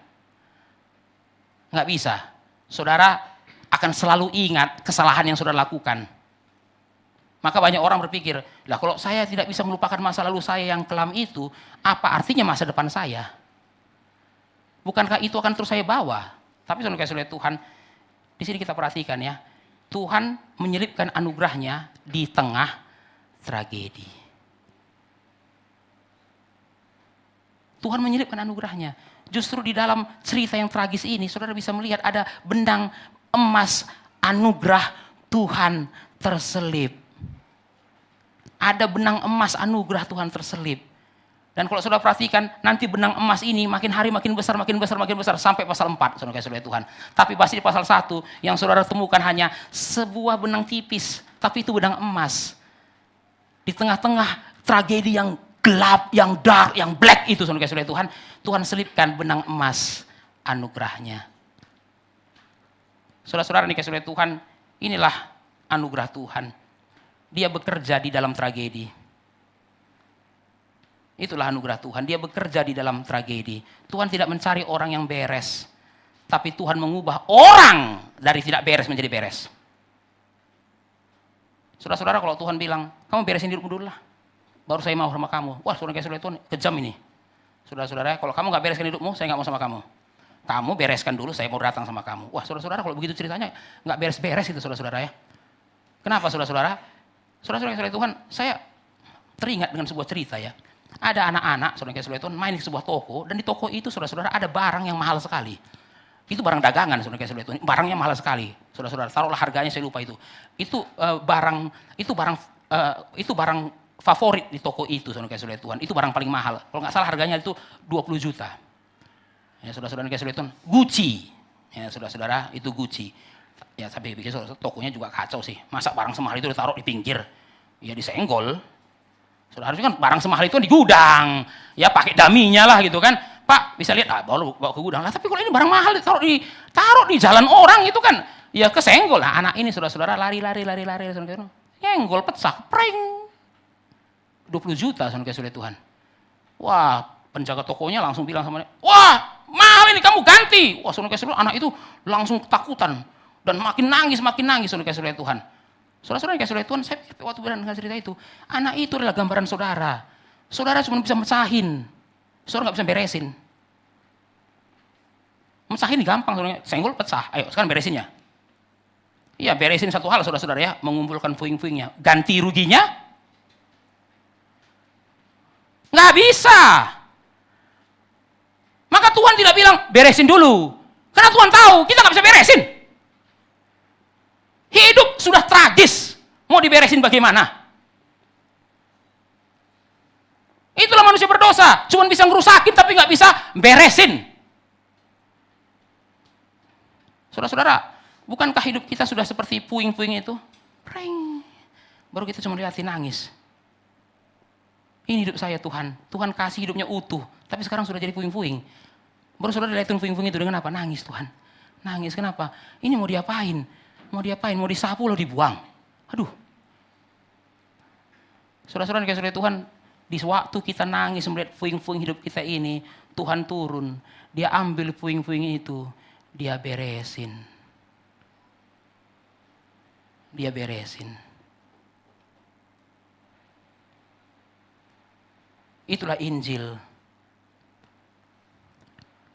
Nggak bisa. Saudara akan selalu ingat kesalahan yang saudara lakukan. Maka banyak orang berpikir, lah kalau saya tidak bisa melupakan masa lalu saya yang kelam itu, apa artinya masa depan saya? Bukankah itu akan terus saya bawa? Tapi saudara-saudara Tuhan, di sini kita perhatikan ya, Tuhan menyelipkan anugerahnya di tengah tragedi. Tuhan menyelipkan anugerahnya. Justru di dalam cerita yang tragis ini, saudara bisa melihat ada benang emas anugerah Tuhan terselip. Ada benang emas anugerah Tuhan terselip. Dan kalau saudara perhatikan, nanti benang emas ini makin hari makin besar, sampai pasal 4, saudara-saudara Tuhan. Tapi pasti di pasal 1, yang saudara temukan hanya sebuah benang tipis, tapi itu benang emas. Di tengah-tengah tragedi yang gelap, yang dark, yang black itu, saudara-saudara Tuhan, Tuhan selipkan benang emas anugerahnya. Saudara-saudara saudara Tuhan, inilah anugerah Tuhan. Dia bekerja di dalam tragedi. Itulah anugerah Tuhan. Dia bekerja di dalam tragedi. Tuhan tidak mencari orang yang beres. Tapi Tuhan mengubah orang dari tidak beres menjadi beres. Saudara-saudara, kalau Tuhan bilang, kamu beresin hidupmu dulu lah. Baru saya mau sama kamu. Wah, saudara Tuhan, kejam ini. Saudara-saudara, kalau kamu nggak bereskan hidupmu, saya nggak mau sama kamu. Kamu bereskan dulu, saya mau datang sama kamu. Wah, saudara-saudara, kalau begitu ceritanya, nggak beres-beres itu, saudara-saudara ya. Kenapa, saudara-saudara? Saudara-saudara Tuhan, saya teringat dengan sebuah cerita ya. Ada anak-anak, saudara Tuhan, main di sebuah toko, dan di toko itu, saudara-saudara, ada barang yang mahal sekali. Itu barang dagangan, saudara Tuhan. Barangnya mahal sekali, saudara-saudara. Taruhlah harganya, saya lupa itu. Itu barang favorit di toko itu, saudara Tuhan. Itu barang paling mahal. Kalau nggak salah harganya itu 20 juta. Ya, saudara-saudara Tuhan. Gucci. Ya, saudara-saudara, itu Gucci. Ya, tapi pikir tokonya juga kacau sih. Masa barang semahal itu ditaruh di pinggir? Ya disenggol. Saudara, harusnya kan barang semahal itu di gudang. Ya pakai daminya lah gitu kan. Pak, bisa lihat, bawa ke gudang. Lah, tapi kalau ini barang mahal taruh di jalan orang itu kan. Ya kesenggol. Nah, anak ini saudara-saudara lari. Saudara-saudara. Nyenggol, pecah, pring. 20 juta saudara Tuhan. Wah, penjaga tokonya langsung bilang sama dia, wah, mahal ini, kamu ganti. Wah, saudara-saudara, anak itu langsung ketakutan. Dan makin nangis saudara-saudara Tuhan. Saudara-saudara Tuhan, saya waktu dengan cerita itu, anak itu adalah gambaran saudara. Saudara cuma bisa mecahin, saudara nggak bisa beresin. Mecahin gampang, saudara, senggol pecah. Ayo, sekarang beresinnya. Iya, beresin satu hal, saudara-saudara ya, mengumpulkan puing-puingnya. Ganti ruginya? Nggak bisa. Maka Tuhan tidak bilang, beresin dulu. Karena Tuhan tahu, kita nggak bisa beresin. Hidup sudah tragis, mau diberesin bagaimana? Itulah manusia berdosa, cuma bisa ngerusakin tapi nggak bisa beresin. Saudara-saudara, bukankah hidup kita sudah seperti puing-puing itu? Pring. Baru kita cuma lihatin nangis. Ini hidup saya Tuhan, Tuhan kasih hidupnya utuh, tapi sekarang sudah jadi puing-puing. Baru saudara lihatin puing-puing itu dengan apa? Nangis Tuhan, nangis kenapa? Ini mau diapain? Mau disapu lalu dibuang. Aduh. Saudara-saudara kasih Tuhan, di waktu kita nangis melihat puing-puing hidup kita ini, Tuhan turun. Dia ambil puing-puing itu, dia beresin. Dia beresin. Itulah Injil.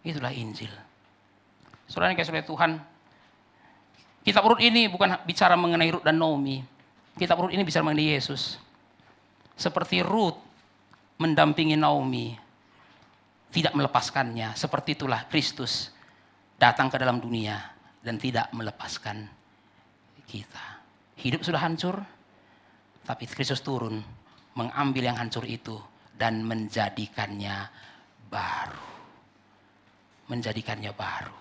Itulah Injil. Saudara kasih Tuhan, kitab Rut ini bukan bicara mengenai Rut dan Naomi. Kitab Rut ini bicara mengenai Yesus. Seperti Rut mendampingi Naomi, tidak melepaskannya. Seperti itulah Kristus datang ke dalam dunia dan tidak melepaskan kita. Hidup sudah hancur, tapi Kristus turun, mengambil yang hancur itu dan menjadikannya baru. Menjadikannya baru.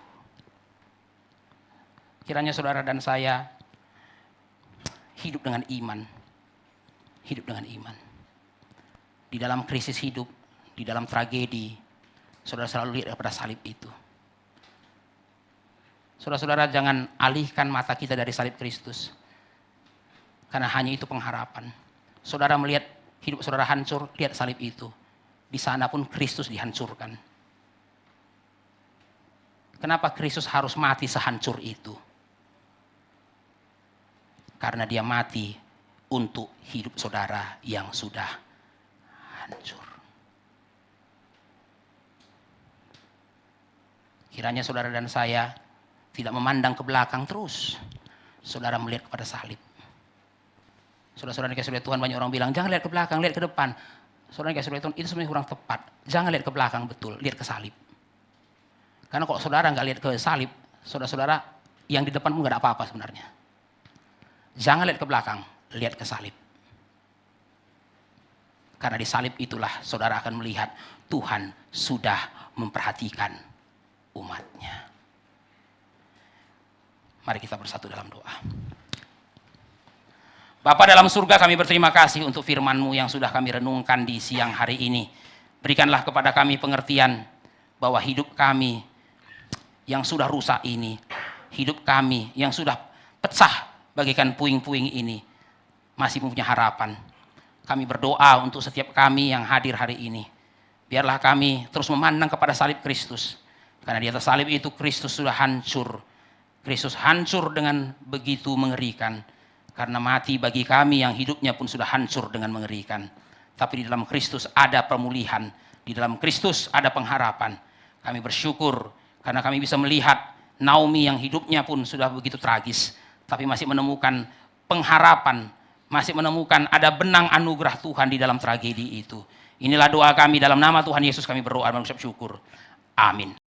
Kiranya saudara dan saya hidup dengan iman. Hidup dengan iman. Di dalam krisis hidup, di dalam tragedi, saudara selalu lihat pada salib itu. Saudara-saudara jangan alihkan mata kita dari salib Kristus. Karena hanya itu pengharapan. Saudara melihat hidup saudara hancur, lihat salib itu. Di sana pun Kristus dihancurkan. Kenapa Kristus harus mati sehancur itu? Karena dia mati untuk hidup saudara yang sudah hancur. Kiranya saudara dan saya tidak memandang ke belakang terus. Saudara melihat kepada salib. Saudara-saudara dikasih oleh Tuhan, banyak orang bilang, jangan lihat ke belakang, lihat ke depan. Saudara dikasih oleh Tuhan, itu sebenarnya kurang tepat. Jangan lihat ke belakang, betul, lihat ke salib. Karena kalau saudara nggak lihat ke salib, saudara-saudara yang di depan pun nggak ada apa-apa sebenarnya. Jangan lihat ke belakang, lihat ke salib. Karena di salib itulah saudara akan melihat Tuhan sudah memperhatikan umatnya. Mari kita bersatu dalam doa. Bapa dalam surga, kami berterima kasih untuk firman-Mu yang sudah kami renungkan di siang hari ini. Berikanlah kepada kami pengertian bahwa hidup kami yang sudah rusak ini, hidup kami yang sudah pecah bagaikan puing-puing ini, masih punya harapan. Kami berdoa untuk setiap kami yang hadir hari ini. Biarlah kami terus memandang kepada salib Kristus. Karena di atas salib itu Kristus sudah hancur. Kristus hancur dengan begitu mengerikan. Karena mati bagi kami yang hidupnya pun sudah hancur dengan mengerikan. Tapi di dalam Kristus ada pemulihan. Di dalam Kristus ada pengharapan. Kami bersyukur karena kami bisa melihat Naomi yang hidupnya pun sudah begitu tragis. Tapi masih menemukan pengharapan. Masih menemukan ada benang anugerah Tuhan di dalam tragedi itu. Inilah doa kami dalam nama Tuhan Yesus kami berdoa dan mengucap syukur. Amin.